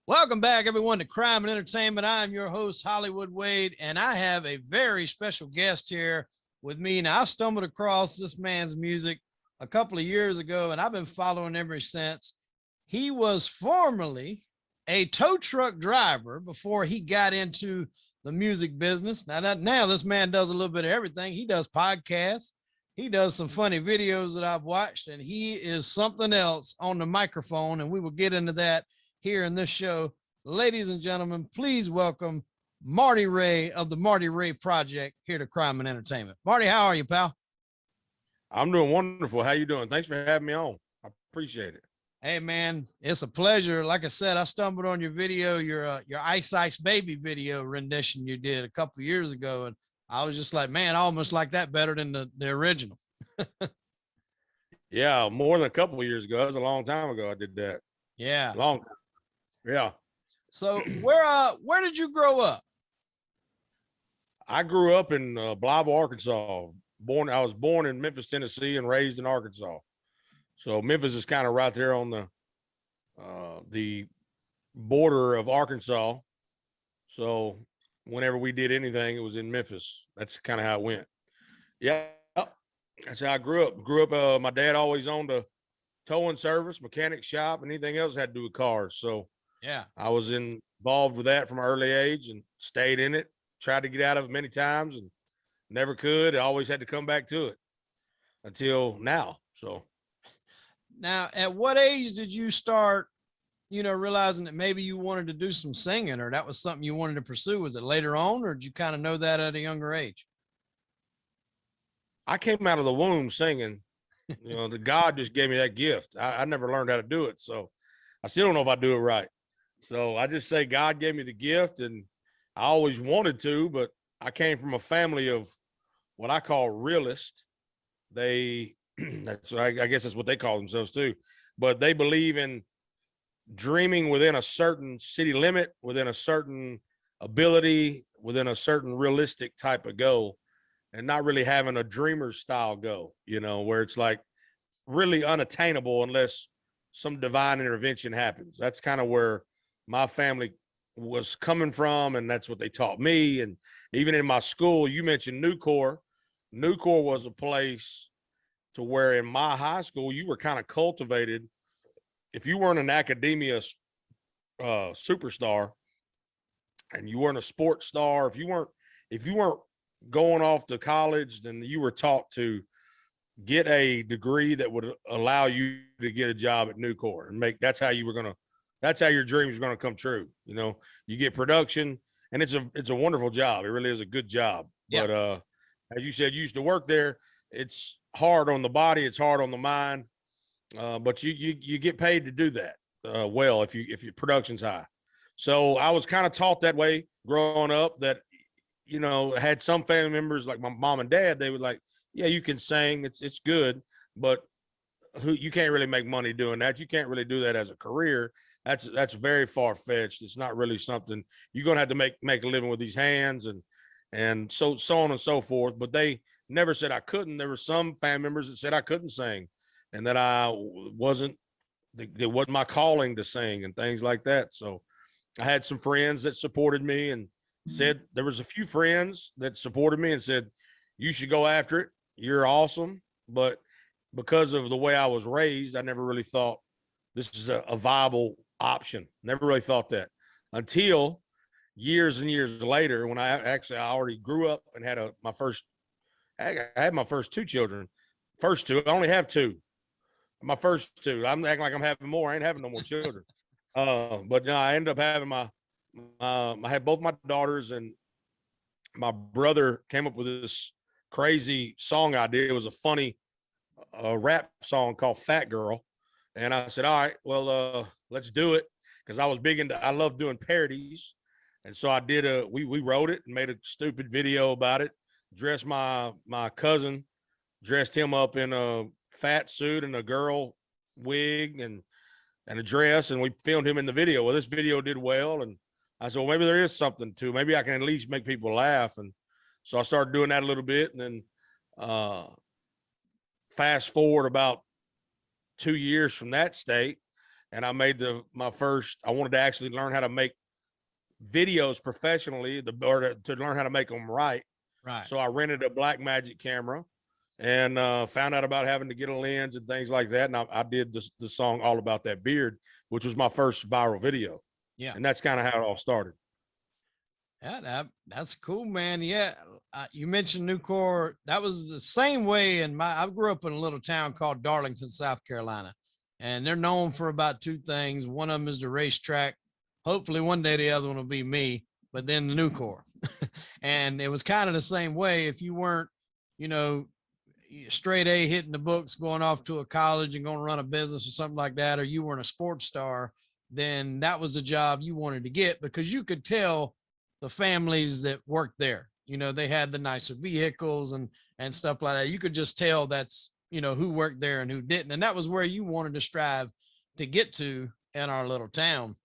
Welcome back, everyone, to Crime and Entertainment. I'm your host, Hollywood Wade, and I have a very special guest here with me. Now, I stumbled across this man's music a couple of years ago, and I've been following ever since. He was formerly a tow truck driver before he got into the music business. Now this man does a little bit of everything. He does podcasts. He does some funny videos that I've watched, and he is something else on the microphone, and we will get into that here in this show. Ladies and gentlemen, please welcome Marty Ray of the Marty Ray Project here to Crime and Entertainment. Marty, how are you, pal? I'm doing wonderful. How you doing? Thanks for having me on. I appreciate it. Hey, man, it's a pleasure. Like I said, I stumbled on your video, your Ice Ice Baby video rendition you did a couple of years ago, and I was just like, man, I almost like that better than the original. Yeah, more than a couple of years ago. That was a long time ago I did that. Yeah. Long. Yeah. So where did you grow up? I grew up in Blythe, Arkansas. I was born in Memphis, Tennessee, and raised in Arkansas. So Memphis is kind of right there on the border of Arkansas. So whenever we did anything, it was in Memphis. That's kind of how it went. Yeah, that's how I grew up. My dad always owned a towing service, mechanic shop, and anything else had to do with cars. So yeah, I was involved with that from an early age and stayed in it. Tried to get out of it many times and never could. I always had to come back to it until now. So now, at what age did you start, realizing that maybe you wanted to do some singing, or that was something you wanted to pursue? Was it later on, or did you kind of know that at a younger age? I came out of the womb singing. The God just gave me that gift. I never learned how to do it. So I still don't know if I do it right. So I just say God gave me the gift, and I always wanted to, but I came from a family of what I call realists. I guess that's what they call themselves too, but they believe in dreaming within a certain city limit, within a certain ability, within a certain realistic type of goal, and not really having a dreamer style goal, where it's like really unattainable unless some divine intervention happens. That's kind of where my family was coming from, and that's what they taught me. And even in my school, you mentioned Nucor. Nucor was a place to where in my high school, you were kind of cultivated. If you weren't an academia superstar and you weren't a sports star, if you weren't going off to college, then you were taught to get a degree that would allow you to get a job at Nucor and that's how your dreams are going to come true. You get production, and it's a wonderful job. It really is a good job. Yep. But as you said, you used to work there. It's hard on the body. It's hard on the mind. But you get paid to do that well if your production's high. So I was kind of taught that way growing up, that had some family members like my mom and dad. They would like, yeah, you can sing. It's good, but you can't really make money doing that. You can't really do that as a career. That's very far-fetched. It's not really something you're going to have to make a living with these hands and so on and so forth. But they never said I couldn't. There were some family members that said I couldn't sing, and that it wasn't my calling to sing and things like that. So I had some friends that supported me and said, there was a few friends that supported me and said, you should go after it. You're awesome. But because of the way I was raised, I never really thought this is a viable option. Never really thought that until years and years later, when I already grew up and had I had my first two children. First two, I only have two. My first two. I'm acting like I'm having more. I ain't having no more children. But no, I ended up having I had both my daughters, and my brother came up with this crazy song idea. It was a funny rap song called Fat Girl. And I said, all right, well, let's do it. Cause I love doing parodies. And so I did we wrote it and made a stupid video about it. Dressed my cousin, dressed him up in a fat suit and a girl wig and a dress. And we filmed him in the video. Well, this video did well. And I said, well, maybe there is something to it. Maybe I can at least make people laugh. And so I started doing that a little bit. And then fast forward about 2 years from that state, and I made my first. I wanted to actually learn how to make videos professionally, or to learn how to make them right. Right. So I rented a Blackmagic camera, and found out about having to get a lens and things like that. And I did the song All About That Beard, which was my first viral video. Yeah. And that's kind of how it all started. Yeah, that's cool, man. Yeah, you mentioned Nucor. That was the same way. I grew up in a little town called Darlington, South Carolina, and they're known for about two things. One of them is the racetrack. Hopefully, one day the other one will be me. But then the Nucor, and it was kind of the same way. If you weren't, you know, straight A hitting the books, going off to a college and going to run a business or something like that, or you weren't a sports star, then that was the job you wanted to get, because you could tell the families that worked there, you know, they had the nicer vehicles and stuff like that. You could just tell that's, you know, who worked there and who didn't. And that was where you wanted to strive to get to in our little town.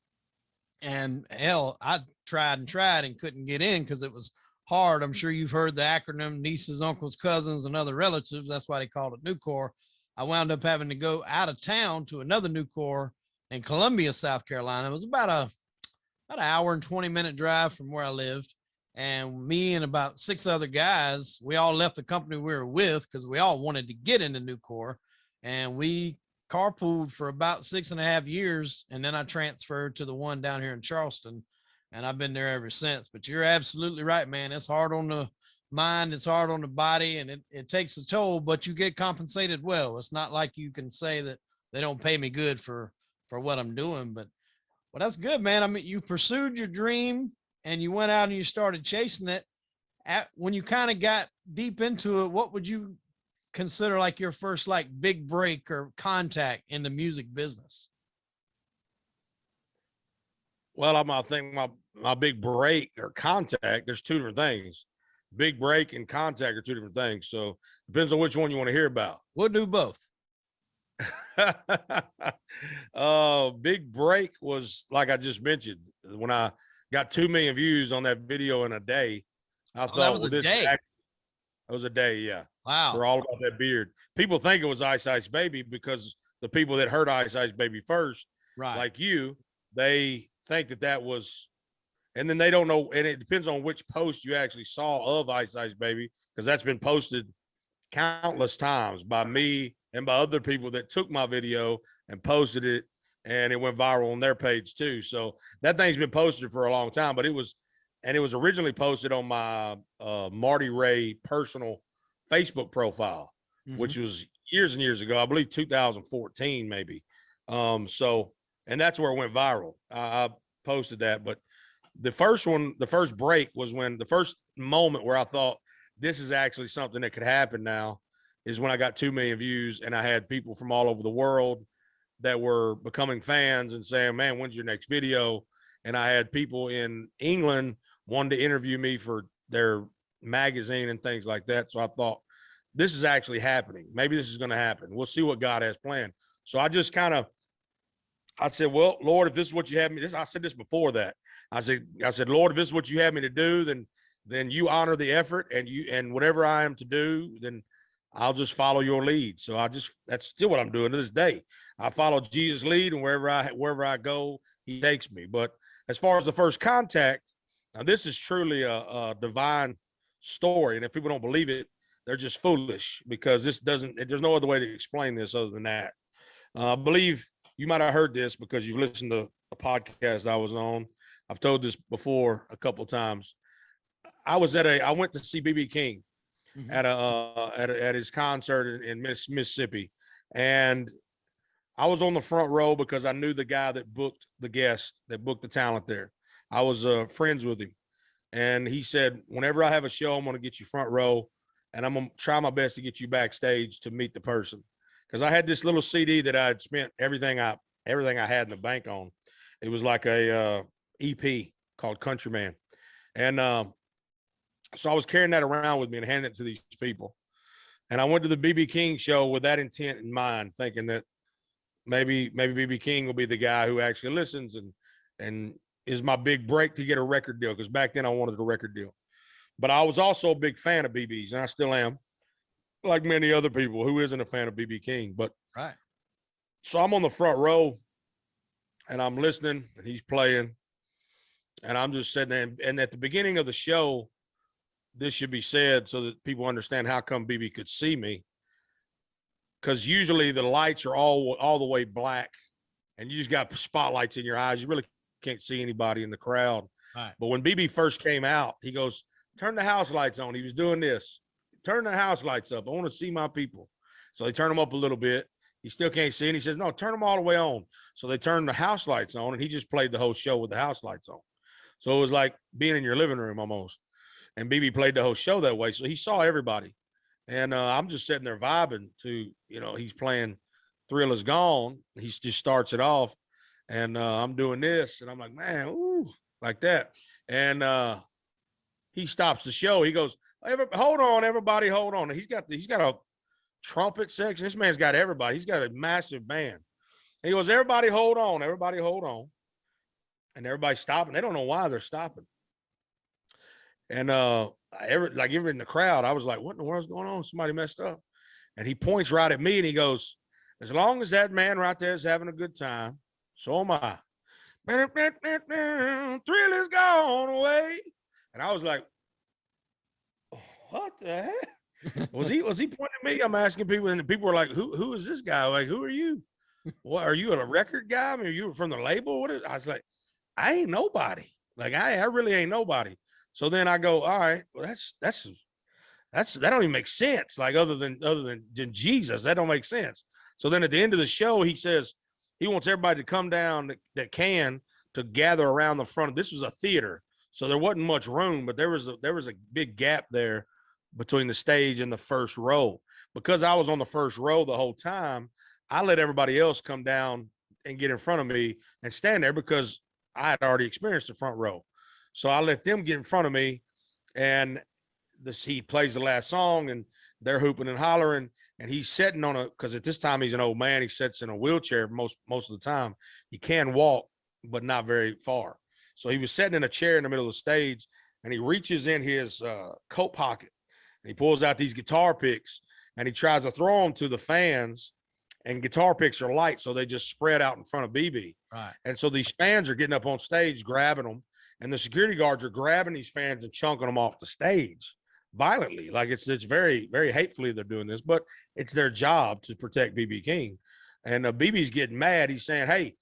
And hell, I tried and couldn't get in because it was hard. I'm sure you've heard the acronym nieces, uncles, cousins, and other relatives. That's why they called it Nucor. I wound up having to go out of town to another Nucor in Columbia, South Carolina. It was about an hour and 20-minute drive from where I lived. And me and about 6 other guys, we all left the company we were with because we all wanted to get into Nucor. And we carpooled for about 6.5 years. And then I transferred to the one down here in Charleston. And I've been there ever since. But you're absolutely right, man. It's hard on the mind. It's hard on the body. And it takes a toll, but you get compensated well. It's not like you can say that they don't pay me good for what I'm doing. But well, that's good, man. I mean, you pursued your dream and you went out and you started chasing it. When you kind of got deep into it, what would you consider like your first like big break or contact in the music business? Well, I think my big break or contact, there's two different things. Big break and contact are two different things. So depends on which one you want to hear about. We'll do both. Big break was, like I just mentioned, when I got 2 million views on that video in a day. I thought, well, this actually, it was a day. Yeah. Wow. For All About That Beard. People think it was Ice Ice Baby because the people that heard Ice Ice Baby first, right, like you, they think that was, and then they don't know. And it depends on which post you actually saw of Ice Ice Baby, because that's been posted countless times by me and by other people that took my video and posted it, and it went viral on their page too. So that thing's been posted for a long time, but it was originally posted on my Marty Ray personal Facebook profile, which was years and years ago, I believe 2014 maybe. So, and that's where it went viral. I posted that, but the first break was when the first moment where I thought this is actually something that could happen now is when I got 2 million views and I had people from all over the world that were becoming fans and saying, man, when's your next video? And I had people in England wanting to interview me for their magazine and things like that. So I thought, this is actually happening. Maybe this is going to happen. We'll see what God has planned. So I just I said, well, Lord, if this is what you have me, I said this before that. I said, Lord, if this is what you have me to do, then you honor the effort, and whatever I am to do, then I'll just follow your lead. So that's still what I'm doing to this day. I follow Jesus' lead, and wherever I go, he takes me. But as far as the first contact, now this is truly a divine story. And if people don't believe it, they're just foolish, because there's no other way to explain this other than that. I believe you might have heard this because you've listened to a podcast I was on. I've told this before a couple of times. I went to see BB King at his concert in Mississippi, and I was on the front row because I knew the guy that booked the guest, that booked the talent there. I was friends with him, and he said, whenever I have a show, I'm going to get you front row, and I'm going to try my best to get you backstage to meet the person. Because I had this little CD that I had spent everything I had in the bank on. It was like a EP called Countryman. And so I was carrying that around with me and handing it to these people. And I went to the BB King show with that intent in mind, thinking that maybe BB King will be the guy who actually listens and is my big break to get a record deal. Because back then I wanted a record deal. But I was also a big fan of BB's, and I still am, like many other people. Who isn't a fan of BB King? But right. So I'm on the front row, and I'm listening, and he's playing, and I'm just sitting there. And at the beginning of the show, this should be said so that people understand how come BB could see me. Because usually the lights are all the way black, and you just got spotlights in your eyes. You really can't see anybody in the crowd. Right. But when BB first came out, he goes, "Turn the house lights on." He was doing this. "Turn the house lights up. I want to see my people." So they turn them up a little bit. He still can't see, and he says, "No, turn them all the way on." So they turned the house lights on, and he just played the whole show with the house lights on. So it was like being in your living room almost. And BB played the whole show that way. So he saw everybody. And I'm just sitting there vibing to, he's playing Thrill Is Gone. He just starts it off. And I'm doing this. And I'm like, man, ooh, like that. And he stops the show. He goes, "Hold on, everybody, hold on." He's got a trumpet section. This man's got everybody. He's got a massive band. And he goes, "Everybody hold on. Everybody hold on." And everybody's stopping. They don't know why they're stopping. And even in the crowd, I was like, "What in the world's going on? Somebody messed up." And he points right at me and he goes, "As long as that man right there is having a good time, so am I. Thrill is gone away." And I was like, "What the heck?" Was he pointing at me? I'm asking people, and people were like, who is this guy? Like, who are you? What, are you a record guy? I mean, are you from the label? What is? I was like, I ain't nobody. Like, I really ain't nobody. So then I go, all right, well, that don't even make sense. Like, other than Jesus, that don't make sense. So then at the end of the show, he says he wants everybody to come down that can to gather around the front. This was a theater, so there wasn't much room, but there was a big gap there between the stage and the first row. Because I was on the first row the whole time, I let everybody else come down and get in front of me and stand there because I had already experienced the front row. So I let them get in front of me, and he plays the last song, and they're hooping and hollering, and he's sitting because at this time he's an old man. He sits in a wheelchair most of the time. He can walk, but not very far. So he was sitting in a chair in the middle of the stage, and he reaches in his coat pocket, and he pulls out these guitar picks, and he tries to throw them to the fans. And guitar picks are light, so they just spread out in front of BB. Right. And so these fans are getting up on stage, grabbing them, and the security guards are grabbing these fans and chunking them off the stage violently. Like, it's very, very hatefully they're doing this, but it's their job to protect BB King. And BB's getting mad. He's saying, "Hey,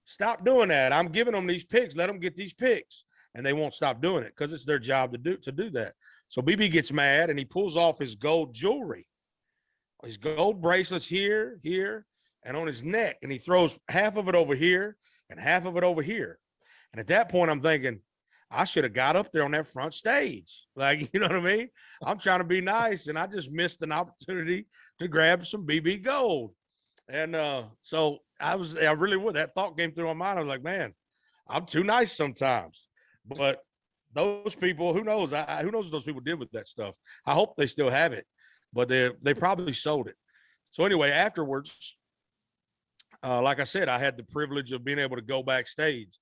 stop doing that. I'm giving them these picks. Let them get these picks." And they won't stop doing it because it's their job to do that. So BB gets mad, and he pulls off his gold jewelry, his gold bracelets here, and on his neck. And he throws half of it over here and half of it over here. And at that point, I'm thinking, I should have got up there on that front stage. Like, you know what I mean? I'm trying to be nice, and I just missed an opportunity to grab some BB gold. And so I really would. That thought came through my mind. I was like, man, I'm too nice sometimes. But those people, who knows? Who knows what those people did with that stuff? I hope they still have it, but they probably sold it. So anyway, afterwards, like I said, I had the privilege of being able to go backstage.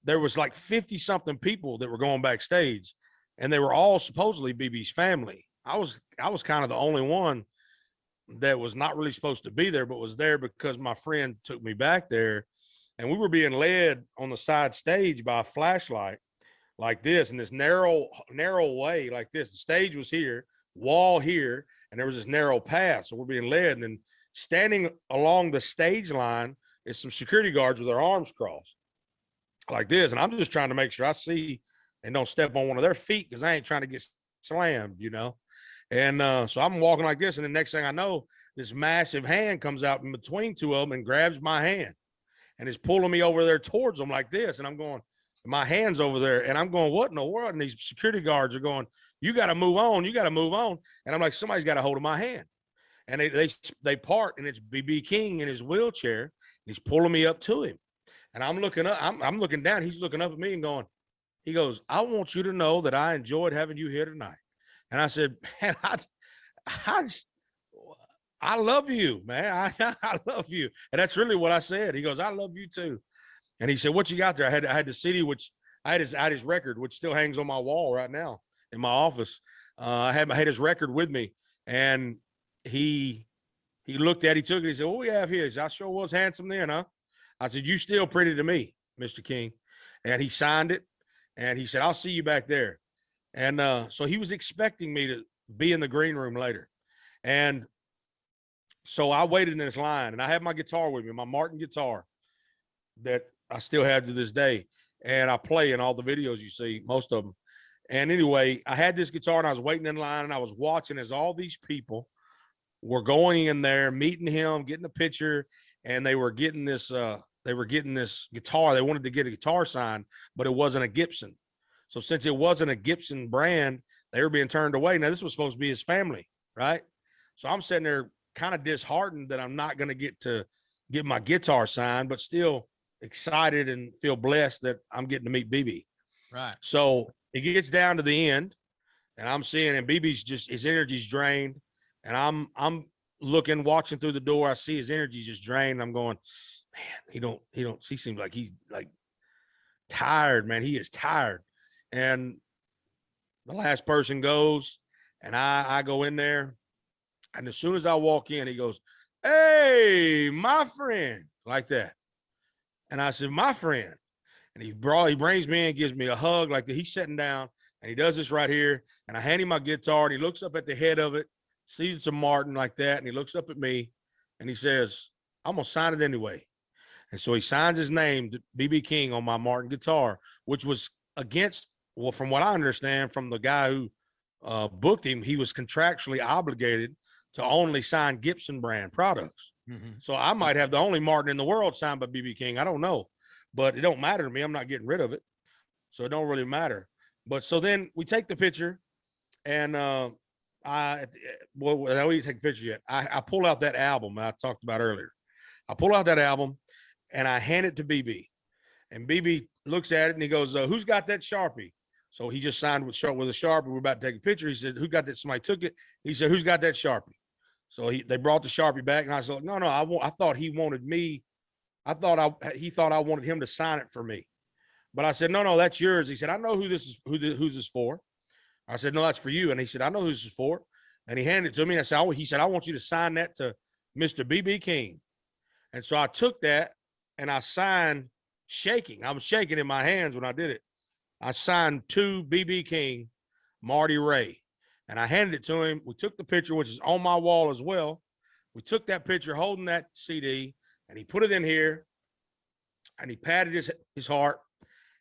There was like 50 something people that were going backstage, and they were all supposedly BB's family. I was kind of the only one that was not really supposed to be there, but was there because my friend took me back there, and we were being led on the side stage by a flashlight like this, in this narrow way like this. The stage was here, wall here, and there was this narrow path. So we're being led, and then standing along the stage line is some security guards with their arms crossed like this. And I'm just trying to make sure I see and don't step on one of their feet, because I ain't trying to get slammed, And so I'm walking like this, and the next thing I know, this massive hand comes out in between two of them and grabs my hand and is pulling me over there towards them like this. And I'm going, my hand's over there, and I'm going, what in the world? And these security guards are going, you got to move on. You got to move on. And I'm like, somebody's got a hold of my hand. And they part, and it's BB King in his wheelchair. He's pulling me up to him. And I'm looking up, I'm looking down. He's looking up at me and going, he goes, "I want you to know that I enjoyed having you here tonight." And I said, "Man, I love you, man. I love you." And that's really what I said. He goes, "I love you too." And he said, "What you got there?" I had the CD, which I had his record, which still hangs on my wall right now in my office. I had his record with me, and he looked at it, he took it, he said, "What we have here?" He said, "I sure was handsome then, huh?" I said, you still pretty to me, Mr. King. And he signed it. And he said, I'll see you back there. And so he was expecting me to be in the green room later. And so I waited in this line, and I had my guitar with me, my Martin guitar that I still have to this day. And I play in all the videos you see, most of them. And anyway, I had this guitar and I was waiting in line, and I was watching as all these people were going in there, meeting him, getting a picture, and they were getting this guitar. They wanted to get a guitar signed, but it wasn't a Gibson. So since it wasn't a Gibson brand, they were being turned away. Now, this was supposed to be his family, right? So I'm sitting there kind of disheartened that I'm not going to get my guitar signed, but still excited and feel blessed that I'm getting to meet BB. Right. So it gets down to the end, and I'm seeing, and BB's just, his energy's drained, and I'm looking, watching through the door. I see his energy just drained. I'm going, man, he seems like he's like tired, man. He is tired. And the last person goes, and I go in there, and as soon as I walk in, he goes, hey, my friend, like that. And I said, my friend. And he brings me in, gives me a hug like that. He's sitting down, and he does this right here. And I hand him my guitar, and he looks up at the head of it, sees it's a Martin like that, and he looks up at me, and he says, I'm going to sign it anyway. And so he signs his name, BB King, on my Martin guitar, which was against, well, from what I understand from the guy who booked him, he was contractually obligated to only sign Gibson brand products. Mm-hmm. So I might have the only Martin in the world signed by BB King. I don't know, but it don't matter to me. I'm not getting rid of it. So it don't really matter. But so then we take the picture, and well, I don't even take the picture yet. I pull out that album I talked about earlier. I pull out that album, and I hand it to BB, and BB looks at it, and he goes, who's got that Sharpie? So he just signed with a Sharpie. We're about to take a picture. He said, who got that? Somebody took it. He said, who's got that Sharpie? So they brought the Sharpie back, and I said, no, I thought he wanted me. He thought I wanted him to sign it for me. But I said, no, that's yours. He said, I know who's this for. I said, no, that's for you. And he said, I know who this is for. And he handed it to me. I said, he said, I want you to sign that to Mr. BB King. And so I took that, and I signed shaking. I was shaking in my hands when I did it. I signed to BB King, Marty Ray. And I handed it to him. We took the picture, which is on my wall as well. We took that picture holding that CD, and he put it in here, and he patted his heart,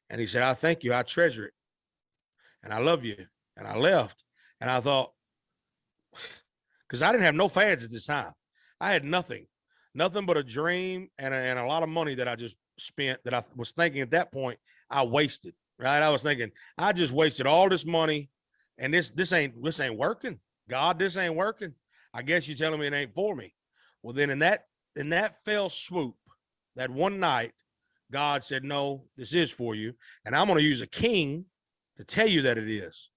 and he said, I thank you. I treasure it. And I love you. And I left. And I thought, because I didn't have no fans at this time. I had nothing but a dream and a lot of money that I just spent, that I was thinking at that point I wasted, right? I was thinking, I just wasted all this money, and this ain't working. God, this ain't working. I guess you're telling me it ain't for me. Well, then in that fell swoop, that one night, God said, no, this is for you. And I'm going to use a king to tell you that it is.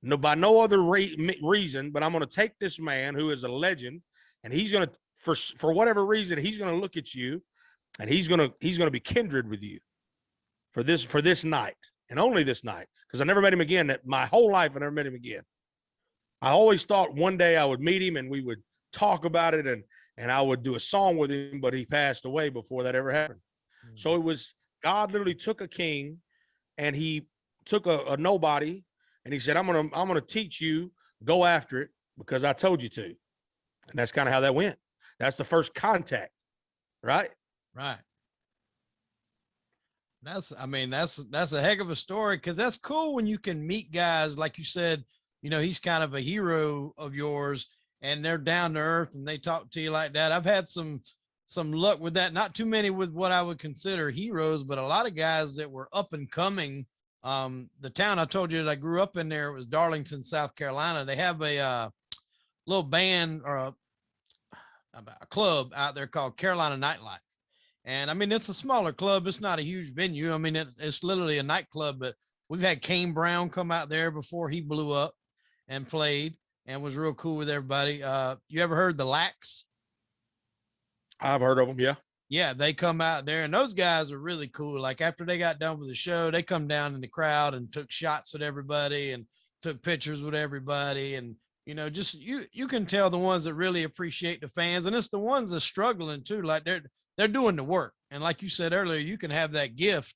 No, by no other reason, but I'm going to take this man who is a legend, and he's going to, for whatever reason, he's going to look at you, and he's going to be kindred with you for this night, and only this night, because I never met him again. That my whole life, I never met him again. I always thought one day I would meet him, and we would talk about it, and I would do a song with him, but he passed away before that ever happened. Mm-hmm. So it was, God literally took a king, and he took a nobody, and he said, I'm gonna teach you, go after it, because I told you to. And that's kind of how that went. That's the first contact, right? Right. That's a heck of a story, because that's cool when you can meet guys, like you said, he's kind of a hero of yours, and they're down to earth, and they talk to you like that. I've had some luck with that. Not too many with what I would consider heroes, but a lot of guys that were up and coming. The town I told you that I grew up in there, it was Darlington, South Carolina. They have a little band or a club out there called Carolina Nightlife. And I mean, it's a smaller club. It's not a huge venue. I mean, it's literally a nightclub, but we've had Kane Brown come out there before he blew up and played and was real cool with everybody. You ever heard the Lax? I've heard of them. Yeah. Yeah. They come out there, and those guys are really cool. Like after they got done with the show, they come down in the crowd and took shots with everybody and took pictures with everybody. And just you can tell the ones that really appreciate the fans, and it's the ones that are struggling too. Like they're doing the work. And like you said earlier, you can have that gift,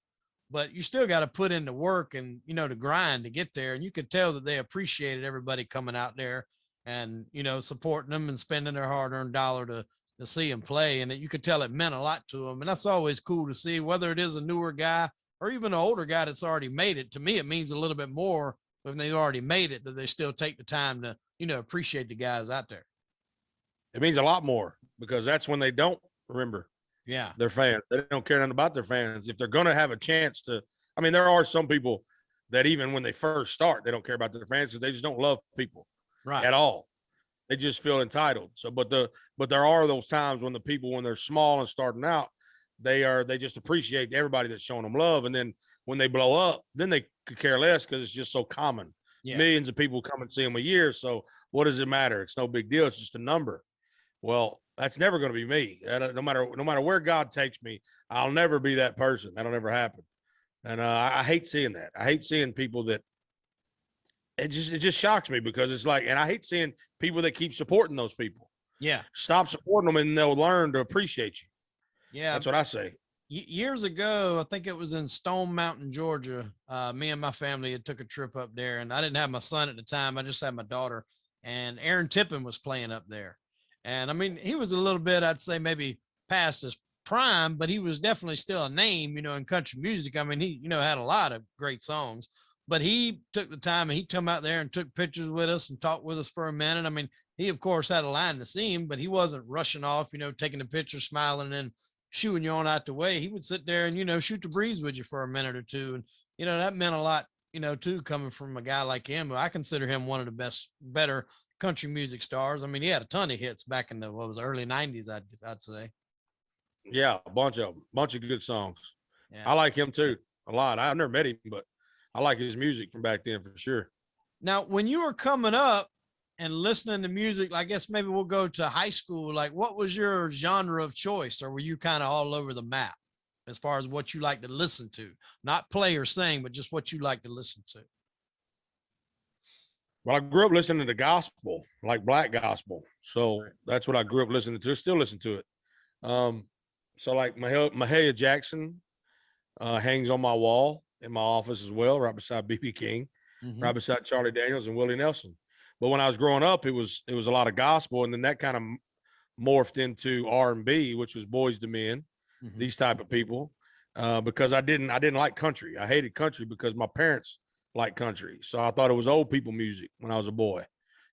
but you still got to put in the work and the grind to get there. And you could tell that they appreciated everybody coming out there and supporting them and spending their hard-earned dollar to see them play. And that you could tell it meant a lot to them. And that's always cool to see, whether it is a newer guy or even an older guy that's already made it. To me, it means a little bit more when they've already made it, that they still take the time to appreciate the guys out there. It means a lot more, because that's when they don't remember their fans. They don't care nothing about their fans. If they're going to have a chance to, I mean, there are some people that even when they first start, they don't care about their fans because they just don't love people at all. They just feel entitled. So, but there are those times when the people, when they're small and starting out, they just appreciate everybody that's showing them love. And then when they blow up, then they could care less because it's just so common. Millions of people come and see them a year. So what does it matter? It's no big deal. It's just a number. Well, that's never going to be me. No matter where God takes me, I'll never be that person. That'll never happen. And I hate seeing that. I hate seeing people that it just shocks me, because it's like, and I hate seeing people that keep supporting those people. Yeah. Stop supporting them and they'll learn to appreciate you. Yeah. That's what I say. Years ago, I think it was in Stone Mountain, Georgia. Me and my family had took a trip up there, and I didn't have my son at the time. I just had my daughter, and Aaron Tippin was playing up there. And I mean, he was a little bit, I'd say maybe past his prime, but he was definitely still a name, in country music. I mean, he, had a lot of great songs, but he took the time and he come out there and took pictures with us and talked with us for a minute. I mean, he of course had a line to see him, but he wasn't rushing off, taking the picture, smiling, and then shooing you on out the way. He would sit there and, shoot the breeze with you for a minute or two. And, that meant a lot, too, coming from a guy like him. I consider him one of the better country music stars. I mean, he had a ton of hits back in the early 90s, I'd say. Yeah, a bunch of good songs. Yeah. I like him too a lot. I've never met him, but I like his music from back then for sure. Now, when you were coming up and listening to music, I guess maybe we'll go to high school. Like, what was your genre of choice, or were you kind of all over the map as far as what you like to listen to? Not play or sing, but just what you like to listen to. Well, I grew up listening to gospel, like black gospel. So that's what I grew up listening to. Still listen to it. So like Mahalia Jackson hangs on my wall in my office as well, right beside B.B. King, right beside Charlie Daniels and Willie Nelson. But when I was growing up, it was a lot of gospel, and then that kind of morphed into R&B, which was Boys to Men, these type of people, because I didn't like country. I hated country because my parents liked country, so I thought it was old people music when I was a boy,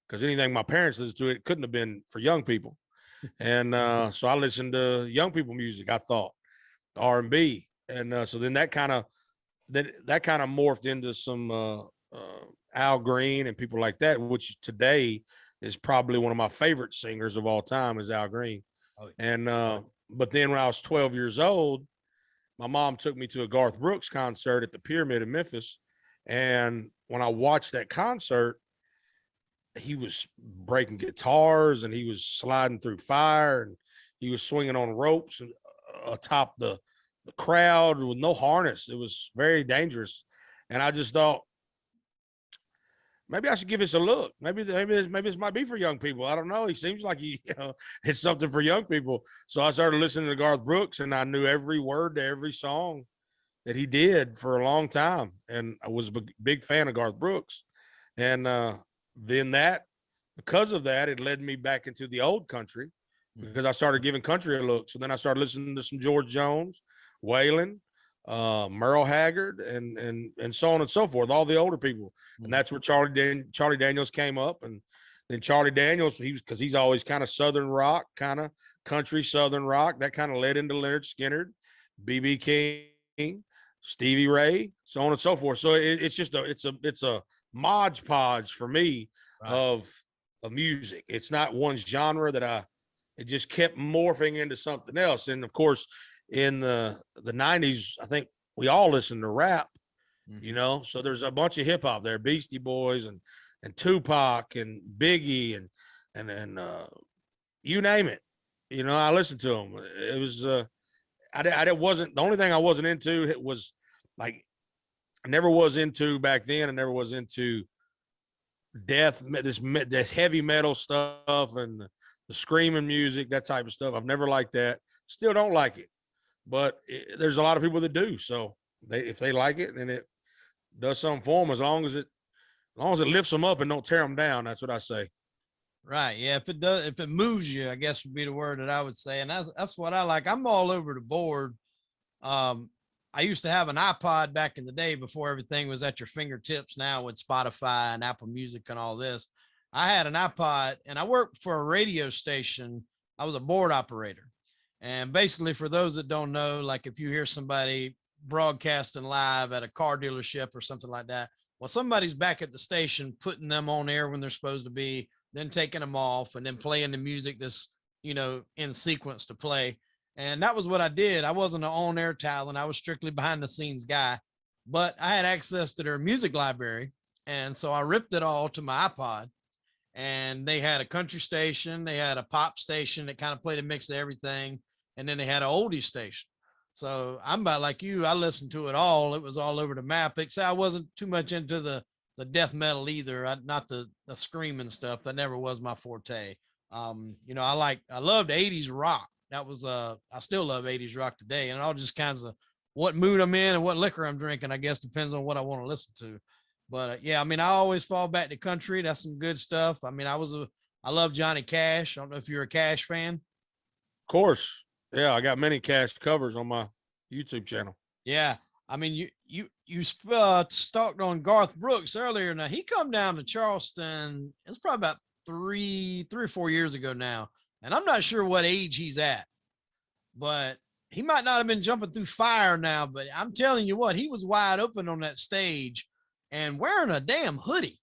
because anything my parents listened to, it couldn't have been for young people. And so I listened to young people music, I thought, R&B. And so then that kind of morphed into some Al Green and people like that, which today is probably one of my favorite singers of all time, is Al Green. Oh, yeah. And but then when I was 12 years old, my mom took me to a Garth Brooks concert at the Pyramid in Memphis. And when I watched that concert, he was breaking guitars and he was sliding through fire and he was swinging on ropes and atop the crowd with no harness. It was very dangerous. And I just thought, maybe I should give this a look. Maybe this might be for young people. I don't know. He seems like it's something for young people. So I started listening to Garth Brooks, and I knew every word to every song that he did for a long time. And I was a big fan of Garth Brooks. And then because of that, it led me back into the old country, because I started giving country a look. So then I started listening to some George Jones, Waylon, Merle Haggard, and so on and so forth, all the older people. And that's where Charlie Daniels came up. And then Charlie Daniels, because he's always kind of Southern rock, kind of country Southern rock, that kind of led into Leonard Skinner, B.B. King, Stevie Ray, so on and so forth. So it's just it's a modge podge for me of music. It's not one genre that it just kept morphing into something else. And of course, in the 90s, I think we all listened to rap, so there's a bunch of hip hop there, Beastie Boys and Tupac and Biggie and you name it. I listened to them. It was, I wasn't, the only thing I wasn't into, it was like, I never was into back then. I never was into this heavy metal stuff and the screaming music, that type of stuff. I've never liked that. Still don't like it, but there's a lot of people that do. So if they like it, then it does something for them. As long as it lifts them up and don't tear them down. That's what I say. Right. Yeah. If it does, if it moves you, I guess would be the word that I would say. And that's what I like. I'm all over the board. I used to have an iPod back in the day before everything was at your fingertips now with Spotify and Apple Music and all this. I had an iPod and I worked for a radio station. I was a board operator. And basically, for those that don't know, like if you hear somebody broadcasting live at a car dealership or something like that, well, somebody's back at the station putting them on air when they're supposed to be, then taking them off and then playing the music that's, in sequence to play. And that was what I did. I wasn't an on-air talent. I was strictly behind the scenes guy, but I had access to their music library. And so I ripped it all to my iPod, and they had a country station. They had a pop station that kind of played a mix of everything. And then they had an oldie station. So I'm about like you. I listened to it all. It was all over the map. Except I wasn't too much into the death metal either. Not the screaming stuff. That never was my forte. I loved 80s rock. That was I still love 80s rock today, and it all just kinds of what mood I'm in and what liquor I'm drinking, I guess, depends on what I want to listen to. But yeah, I mean, I always fall back to country. That's some good stuff. I mean, I love Johnny Cash. I don't know if you're a Cash fan. Of course. Yeah, I got many Cash covers on my YouTube channel. Yeah. I mean, you stalked on Garth Brooks earlier. Now he come down to Charleston. It's probably about three or 4 years ago now. And I'm not sure what age he's at, but he might not have been jumping through fire now, but I'm telling you what, he was wide open on that stage and wearing a damn hoodie.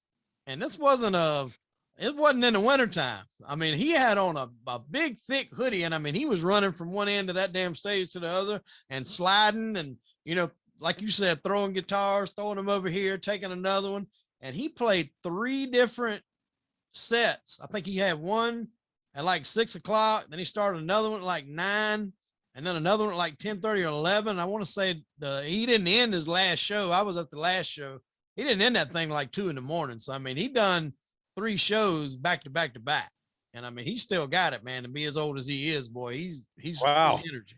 And it wasn't in the wintertime. I mean, he had on a big, thick hoodie. And I mean, he was running from one end of that damn stage to the other and sliding and, like you said, throwing guitars, throwing them over here, taking another one. And he played 3 different sets. I think he had one at like 6 o'clock. Then he started another one at like 9, and then another one at like 10:30 or 11. I want to say he didn't end his last show. I was at the last show. He didn't end that thing like 2 a.m. So, I mean, he done 3 shows back to back to back. And I mean, he still got it, man, to be as old as he is, boy. He's wow. Full energy.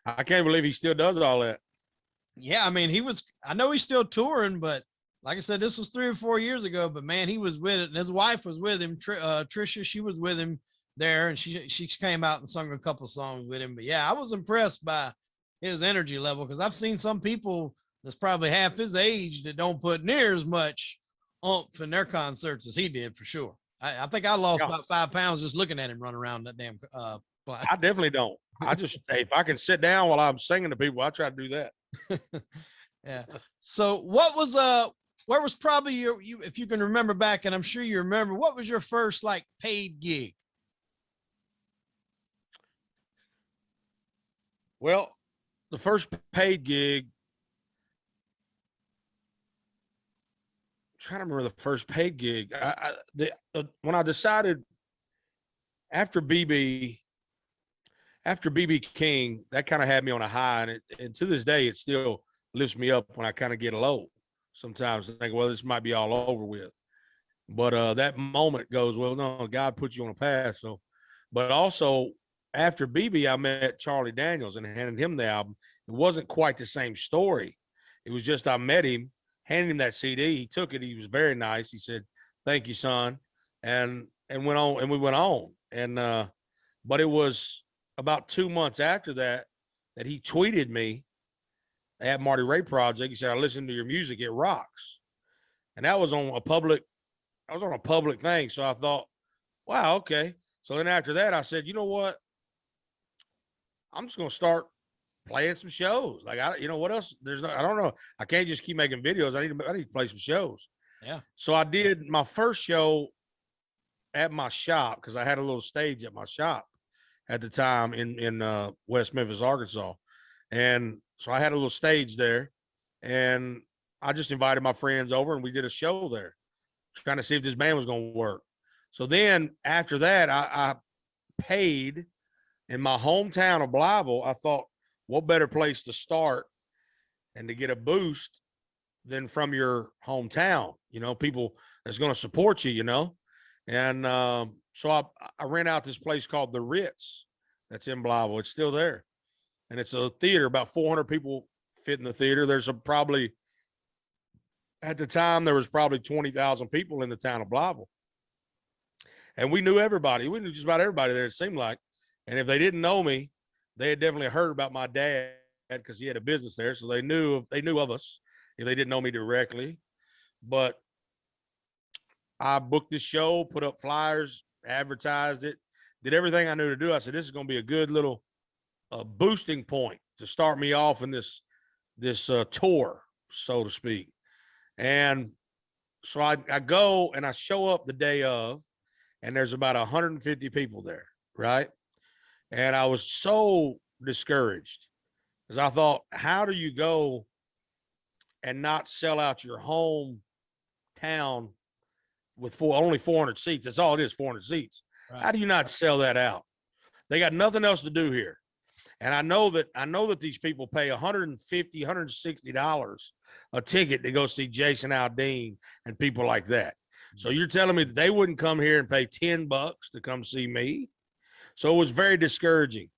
I can't believe he still does all that. Yeah. I mean, I know he's still touring, but like I said, this was 3 or 4 years ago, but man, he was with it. And his wife was with him. Trisha, she was with him there, and she came out and sung a couple songs with him. But yeah, I was impressed by his energy level, because I've seen some people that's probably half his age that don't put near as much oomph in their concerts as he did, for sure. I think I lost about 5 pounds just looking at him run around that damn I definitely don't. I just if I can sit down while I'm singing to people, I try to do that. Yeah. So where was probably you, if you can remember back, and I'm sure you remember, what was your first like paid gig? Well, the first paid gig, I'm trying to remember the first paid gig. When I decided after BB King, that kind of had me on a high, and to this day, it still lifts me up when I kind of get low. Sometimes I think, well, this might be all over with. But that moment goes, well, no, God put you on a path. So, but also after BB, I met Charlie Daniels and handed him the album. It wasn't quite the same story. It was just I met him, handed him that CD. He took it. He was very nice. He said, "Thank you, son," and went on. And we went on. And but it was about 2 months after that he tweeted me at Marty Ray Project. He said, "I listened to your music. It rocks." And that was on a public thing. So I thought, wow, okay. So then after that, I said, you know what? I'm just going to start playing some shows. Like, what else? I don't know. I can't just keep making videos. I need to play some shows. Yeah. So I did my first show at my shop, because I had a little stage at my shop at the time in West Memphis, Arkansas. And so I had a little stage there, and I just invited my friends over and we did a show there, trying to see if this band was going to work. So then after that, I paid in my hometown of Blytheville. I thought, what better place to start and to get a boost than from your hometown, people that's going to support you, And so I rent out this place called the Ritz that's in Blytheville. It's still there. And it's a theater, about 400 people fit in the theater. There's probably, at the time, there was probably 20,000 people in the town of Blytheville. And we knew everybody. We knew just about everybody there, it seemed like. And if they didn't know me, they had definitely heard about my dad because he had a business there. So they knew of us if they didn't know me directly. But I booked this show, put up flyers, advertised it, did everything I knew to do. I said, this is going to be a good little boosting point to start me off in this tour, so to speak. And so I go and I show up the day of, and there's about 150 people there, right? And I was so discouraged because I thought, how do you go and not sell out your hometown with only 400 seats? That's all it is, 400 seats. Right. How do you not sell that out? They got nothing else to do here. And I know that these people pay $150, $160 a ticket to go see Jason Aldean and people like that. So you're telling me that they wouldn't come here and pay $10 to come see me? So it was very discouraging.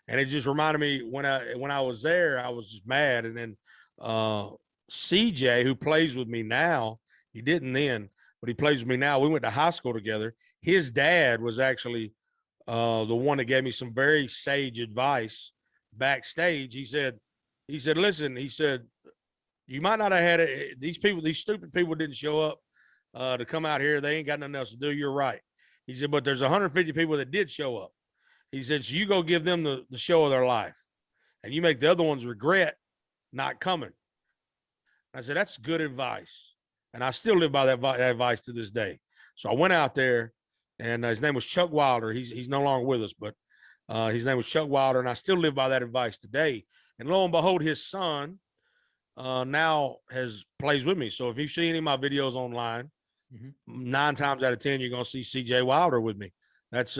And it just reminded me when I was there, I was just mad. And then CJ, who plays with me now, he didn't then, but he plays with me now. We went to high school together. His dad was actually the one that gave me some very sage advice backstage. He said, listen, he said, you might not have had it. These stupid people didn't show up to come out here. They ain't got nothing else to do. You're right. He said, but there's 150 people that did show up. He said, so you go give them the show of their life and you make the other ones regret not coming. I said, that's good advice. And I still live by that advice to this day. So I went out there, and his name was Chuck Wilder. He's no longer with us, but his name was Chuck Wilder, and I still live by that advice today. And lo and behold, his son now plays with me. So if you see any of my videos online, 9 times out of 10, you're going to see CJ Wilder with me. That's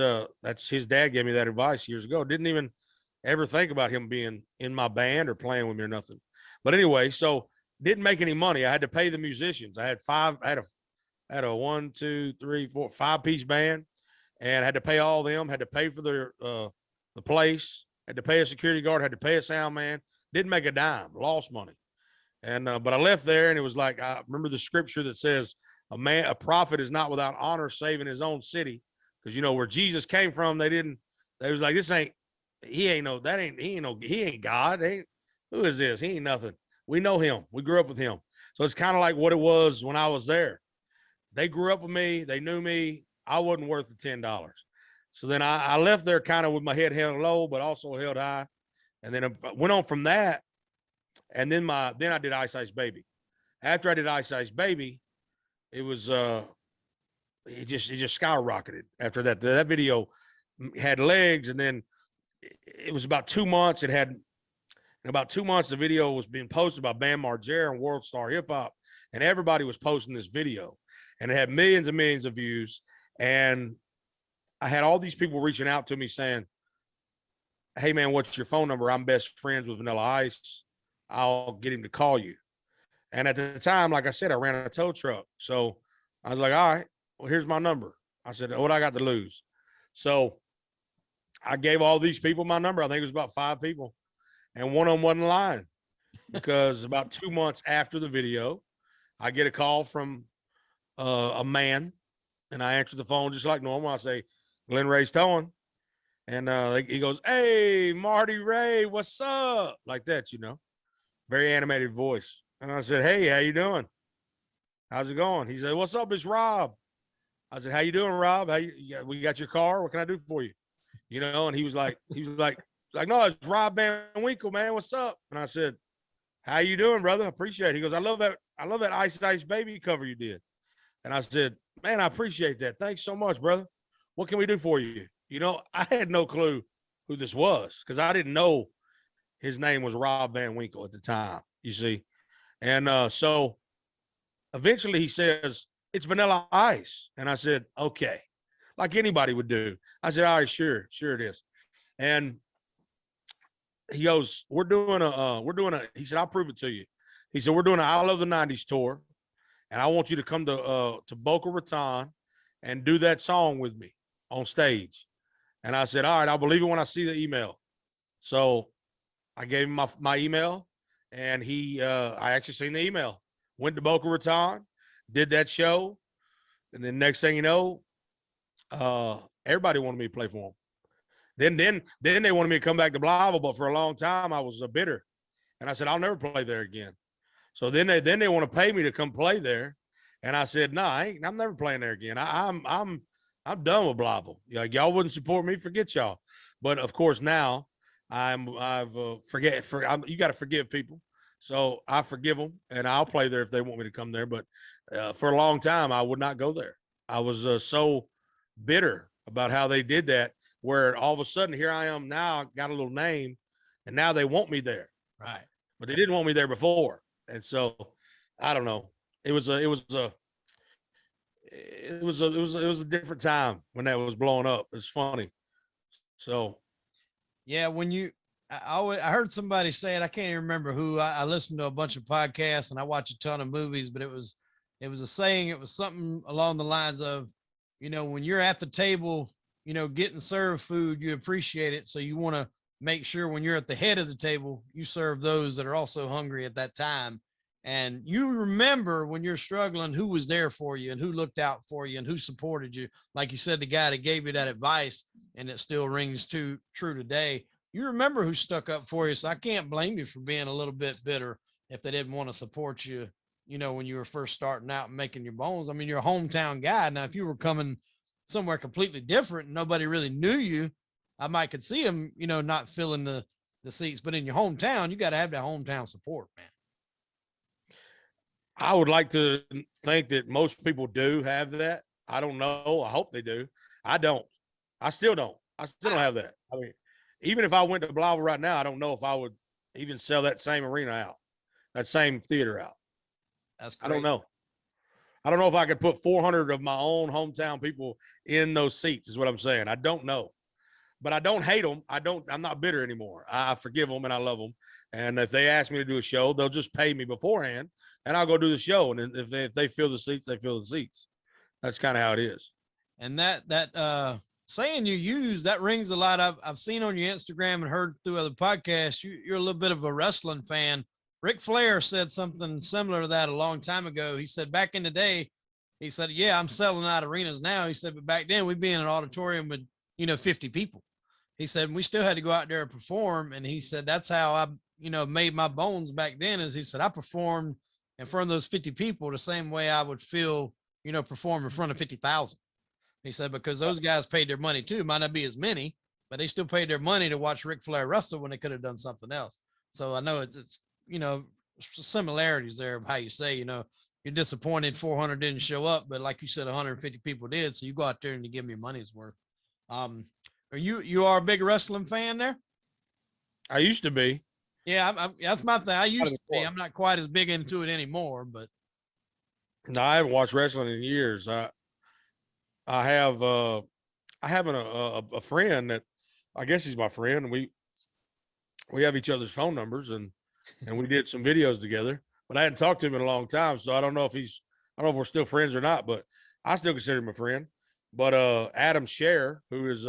his dad gave me that advice years ago. Didn't even ever think about him being in my band or playing with me or nothing. But anyway, so didn't make any money. I had to pay the musicians. I had a 1, 2, 3, 4, 5-piece band, and I had to pay all them, had to pay for the place, had to pay a security guard, had to pay a sound man. Didn't make a dime, lost money. And but I left there, and it was like, I remember the scripture that says a prophet is not without honor save in his own city. Because where Jesus came from, they was like, he ain't God. Who is this? He ain't nothing. We know him. We grew up with him. So it's kind of like what it was when I was there. They grew up with me. They knew me. I wasn't worth the $10. So then I left there kind of with my head held low, but also held high. And then I went on from that. And then I did Ice Ice Baby. After I did Ice Ice Baby, it was, it just skyrocketed after that. That video had legs. And then it was about 2 months. In about 2 months, the video was being posted by Bam Margera and World Star Hip Hop. And everybody was posting this video. And it had millions and millions of views. And I had all these people reaching out to me saying, hey, man, what's your phone number? I'm best friends with Vanilla Ice. I'll get him to call you. And at the time, like I said, I ran a tow truck. So I was like, all right, well, here's my number. I said, what I got to lose? So I gave all these people my number. I think it was about 5 people. And one of them wasn't lying because about 2 months after the video, I get a call from a man, and I answer the phone just like normal. I say, Glenn Ray's towing. And he goes, hey, Marty Ray, what's up? Like that, very animated voice. And I said, hey, how you doing? How's it going? He said, what's up? It's Rob. I said, how you doing, Rob? We got your car. What can I do for you? And he was like, no, it's Rob Van Winkle, man. What's up? And I said, how you doing, brother? I appreciate it. He goes, I love that Ice Ice Baby cover you did. And I said, man, I appreciate that. Thanks so much, brother. What can we do for you? I had no clue who this was because I didn't know his name was Rob Van Winkle at the time, you see. And so eventually he says, it's Vanilla Ice. And I said, okay, like anybody would do. I said, all right, sure it is. And he goes, he said, I'll prove it to you. He said, we're doing an I Love the 90s tour, and I want you to come to Boca Raton and do that song with me on stage. And I said, all right, I'll believe it when I see the email. So I gave him my email, and I actually seen the email, went to Boca Raton, did that show. And then next thing you know, everybody wanted me to play for them. Then they wanted me to come back to Blavel, but for a long time I was bitter, and I said I'll never play there again. So then they want to pay me to come play there, and I said no, I'm never playing there again. I'm done with Blavel. Like, y'all wouldn't support me, forget y'all. But of course now you got to forgive people. So I forgive them, and I'll play there if they want me to come there. But for a long time, I would not go there. I was so bitter about how they did that, where all of a sudden here I am now, got a little name, and now they want me there. Right. But they didn't want me there before. And so I don't know. It was a different time when that was blowing up. It's funny. So yeah, I heard somebody say it. I can't even remember who. I listened to a bunch of podcasts and I watch a ton of movies, but it was a saying. It was something along the lines of, when you're at the table, getting served food, you appreciate it. So you want to make sure when you're at the head of the table, you serve those that are also hungry at that time. And you remember when you're struggling, who was there for you and who looked out for you and who supported you. Like you said, the guy that gave you that advice, and it still rings true today. You remember who stuck up for you. So I can't blame you for being a little bit bitter if they didn't want to support you, when you were first starting out and making your bones. I mean, you're a hometown guy. Now, if you were coming somewhere completely different and nobody really knew you, I might could see them, not filling the seats. But in your hometown, you got to have that hometown support, man. I would like to think that most people do have that. I don't know. I hope they do. I don't. I still don't. I still don't have that. I mean, even if I went to Blavel right now, I don't know if I would even sell that same arena out, that same theater out. That's great. I don't know. I don't know if I could put 400 of my own hometown people in those seats, is what I'm saying. I don't know. But I don't hate them. I'm not bitter anymore. I forgive them and I love them. And if they ask me to do a show, they'll just pay me beforehand and I'll go do the show. And if they fill the seats, they fill the seats. That's kind of how it is. And that saying you use, that rings a lot. I've seen on your Instagram and heard through other podcasts, you're a little bit of a wrestling fan. Ric Flair said something similar to that a long time ago. He said back in the day, he said, yeah, I'm selling out arenas now. He said, but back then we'd be in an auditorium with, 50 people. He said, we still had to go out there and perform. And he said, that's how I, made my bones back then. Is he said, I performed in front of those 50 people the same way I would feel, perform in front of 50,000. He said, because those guys paid their money too. Might not be as many, but they still paid their money to watch Ric Flair wrestle when they could have done something else. So I know it's similarities there of how you say, you're disappointed 400 didn't show up, but like you said, 150 people did. So you go out there and you give me your money's worth. Are you are a big wrestling fan there? I used to be. Yeah, that's my thing. I used to be. I'm not quite as big into it anymore, but no, I haven't watched wrestling in years. I have a friend that I guess he's my friend, and we have each other's phone numbers and we did some videos together, but I hadn't talked to him in a long time. So I don't know if we're still friends or not, but I still consider him a friend. But Adam Scher, who is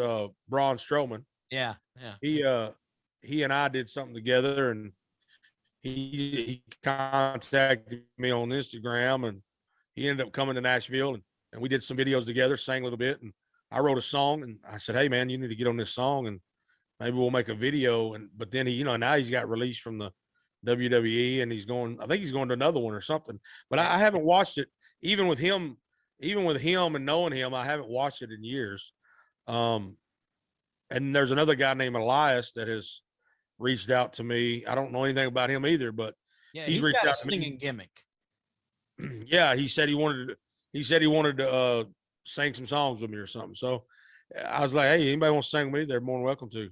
Braun Strowman, yeah, he and I did something together, and he contacted me on Instagram, and he ended up coming to Nashville, and we did some videos together, sang a little bit, and I wrote a song, and I said, hey man, you need to get on this song, and maybe we'll make a video. But then he, now he's got released from the WWE, and I think he's going to another one or something. But I haven't watched it, even with him and knowing him, I haven't watched it in years. And there's another guy named Elias that has reached out to me. I don't know anything about him either, but yeah, he's reached got out a to singing me. gimmick. Yeah, he said he wanted to sing some songs with me or something. So I was like, hey, anybody wants to sing with me, they're more than welcome to.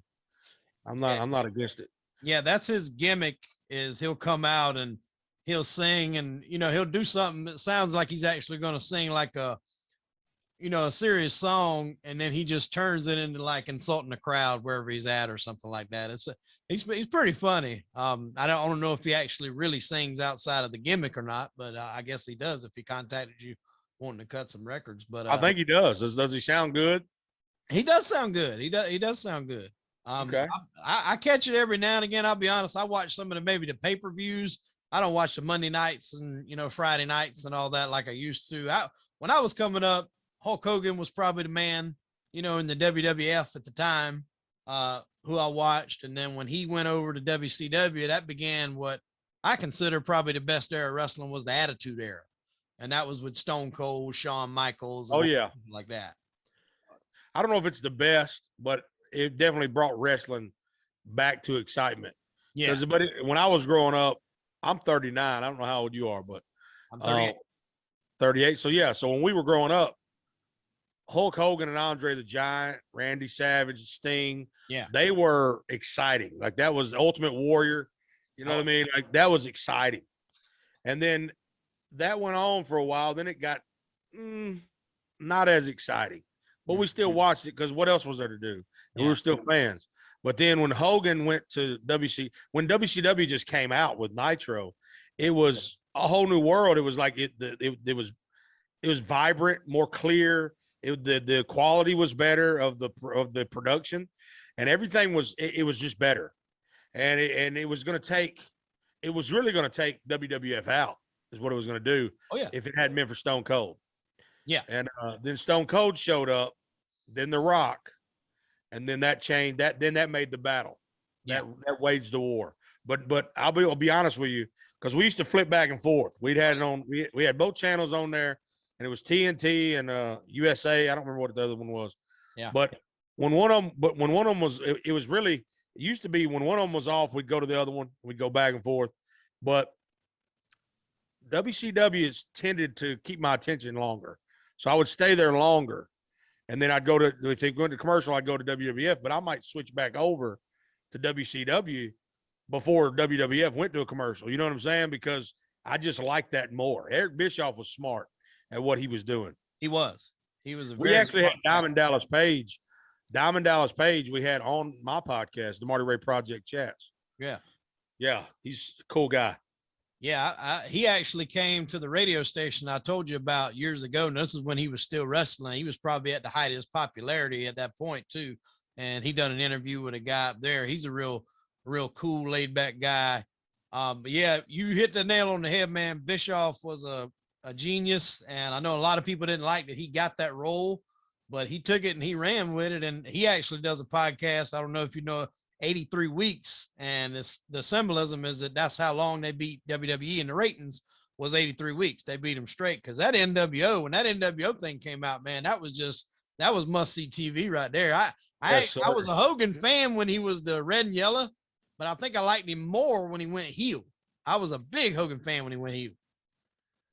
I'm not against it. Yeah, that's his gimmick, is he'll come out and he'll sing, and he'll do something that sounds like he's actually going to sing like a a serious song, and then he just turns it into like insulting the crowd wherever he's at or something like that. He's pretty funny. I don't know if he actually really sings outside of the gimmick or not, but I guess he does if he contacted you wanting to cut some records. But I think he does. Does he sound good? he does sound good. He does sound good. Okay. I catch it every now and again. I'll be honest. I watch some of maybe the pay-per-views. I don't watch the Monday nights and Friday nights and all that like I used to. When I was coming up, Hulk Hogan was probably the man, in the WWF at the time, who I watched. And then when he went over to WCW, that began what I consider probably the best era of wrestling was the Attitude Era. And that was with Stone Cold, Shawn Michaels. Oh yeah. Like that. I don't know if it's the best, but it definitely brought wrestling back to excitement. Yeah. But when I was growing up, I'm 39. I don't know how old you are, but I'm 38. 38. So yeah. So when we were growing up, Hulk Hogan and Andre the Giant, Randy Savage, Sting, they were exciting. Like that was Ultimate Warrior. You know what I mean? Like that was exciting. And then that went on for a while. Then it got not as exciting, but we still watched it because what else was there to do? And we were still fans. But then when Hogan went to when WCW just came out with Nitro, it was a whole new world. It was like it was vibrant, more clear. The quality was better of the production, and everything was it was just better, and it was really going to take WWF out is what it was going to do. Oh yeah, if it hadn't been for Stone Cold. Yeah, and then Stone Cold showed up, then The Rock, and then that changed that. Then that made the battle. That waged the war. But I'll be honest with you, because we used to flip back and forth. We'd had it on. We had both channels on there. And it was TNT and USA. I don't remember what the other one was. Yeah. But when one of them was, it was really, it used to be when one of them was off, we'd go to the other one. We'd go back and forth. But WCW has tended to keep my attention longer. So I would stay there longer. And then I'd go to, if they go into commercial, I'd go to WWF, but I might switch back over to WCW before WWF went to a commercial. You know what I'm saying? Because I just like that more. Eric Bischoff was smart at what he was doing. He was We actually had Diamond Dallas Page. We had on my podcast, the Marty Ray Project chats. Yeah, he's a cool guy. Yeah, he actually came to the radio station I told you about years ago, and this is when he was still wrestling. He was probably at the height of his popularity at that point too, and he done an interview with a guy up there. He's a real cool, laid back guy. But yeah, you hit the nail on the head, man. Bischoff was a genius, and I know a lot of people didn't like that he got that role, but he took it and he ran with it. And he actually does a podcast. I don't know if you know, 83 weeks, and the symbolism is that's how long they beat WWE, and the ratings was 83 weeks. They beat them straight because that NWO, when that NWO thing came out, man, that was must see TV right there. I was a Hogan fan when he was the red and yellow, but I think I liked him more when he went heel. I was a big Hogan fan when he went heel.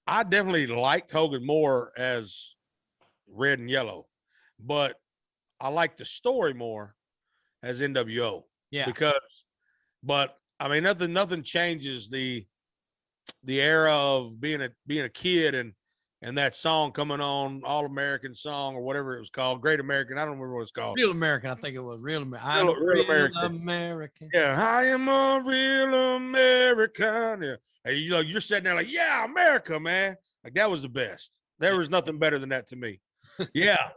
I definitely liked Hogan more as red and yellow, but I like the story more as NWO. Yeah. But I mean, nothing changes the era of being a kid and that song coming on, All American Song or whatever it was called, Great American. I don't remember what it's called. Real American, I think it was Real American. I'm real American. Yeah, I am a real American. Yeah. And you're sitting there like, yeah, America, man. Like that was the best. There was nothing better than that to me. Yeah.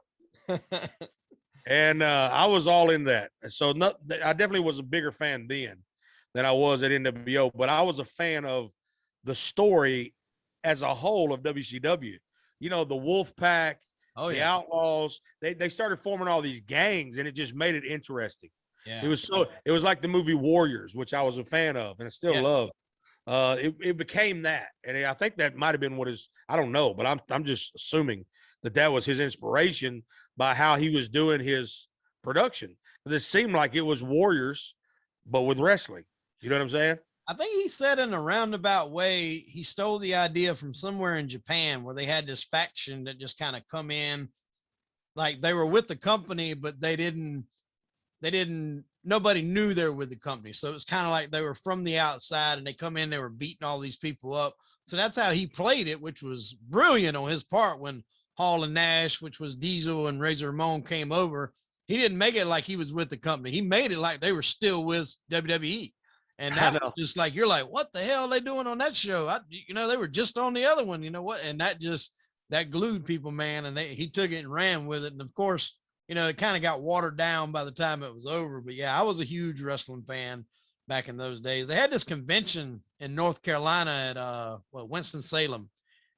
And I was all in that. So I definitely was a bigger fan then than I was at NWO, but I was a fan of the story as a whole of WCW. You know, the Wolf Pack, the Outlaws, they started forming all these gangs, and it just made it interesting. Yeah. It was like the movie Warriors, which I was a fan of and I still love. It became that. And I think that might've been I don't know, but I'm just assuming that was his inspiration by how he was doing his production. It seemed like it was Warriors, but with wrestling. You know what I'm saying? I think he said in a roundabout way, he stole the idea from somewhere in Japan where they had this faction that just kind of come in, like they were with the company, but nobody knew they were with the company. So it was kind of like they were from the outside and they come in, they were beating all these people up. So that's how he played it, which was brilliant on his part when Hall and Nash, which was Diesel and Razor Ramon, came over, he didn't make it like he was with the company. He made it like they were still with WWE. And that was just like, you're like, what the hell are they doing on that show? They were just on the other one, you know what? And that glued people, man. And he took it and ran with it. And of course, it kind of got watered down by the time it was over. But yeah, I was a huge wrestling fan back in those days. They had this convention in North Carolina at Winston-Salem.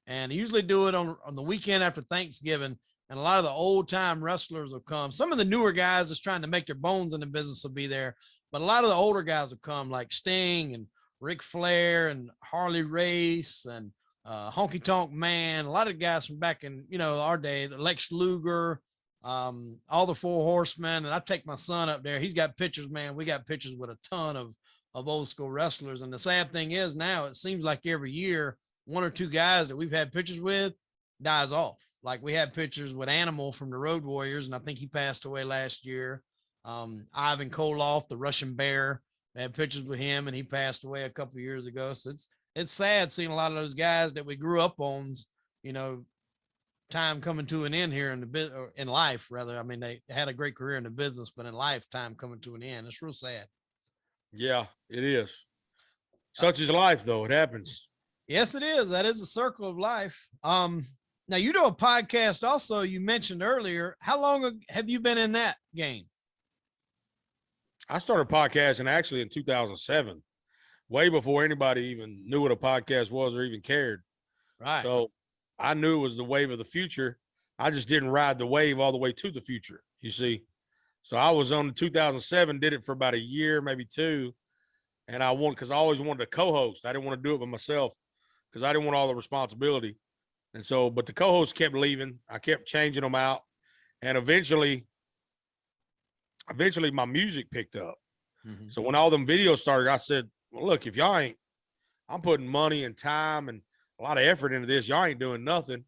And they usually do it on the weekend after Thanksgiving. And a lot of the old time wrestlers will come. Some of the newer guys that's trying to make their bones in the business will be there. But a lot of the older guys will come, like Sting and Ric Flair and Harley Race and Honky Tonk Man. A lot of guys from back in, our day, the Lex Luger, all the Four Horsemen. And I take my son up there. He's got pictures, man. We got pictures with a ton of old school wrestlers. And the sad thing is now it seems like every year, one or two guys that we've had pictures with dies off. Like we had pictures with Animal from the Road Warriors, and I think he passed away last year. Ivan Koloff, the Russian Bear, I had pictures with him, and he passed away a couple of years ago. So it's sad seeing a lot of those guys that we grew up on, time coming to an end here in life, rather. I mean, they had a great career in the business, but in life, time coming to an end. It's real sad. Yeah, it is. Such is life, though. It happens. Yes, it is. That is a circle of life. Now you do a podcast also, you mentioned earlier. How long have you been in that game? I started podcasting actually in 2007, way before anybody even knew what a podcast was or even cared. Right. So I knew it was the wave of the future. I just didn't ride the wave all the way to the future, you see. So I was on 2007, did it for about a year, maybe two. And because I always wanted to co-host. I didn't want to do it by myself because I didn't want all the responsibility. And so, but the co-hosts kept leaving. I kept changing them out. And eventually my music picked up. Mm-hmm. So when all them videos started, I said, well, look, if y'all ain't, I'm putting money and time and a lot of effort into this. Y'all ain't doing nothing.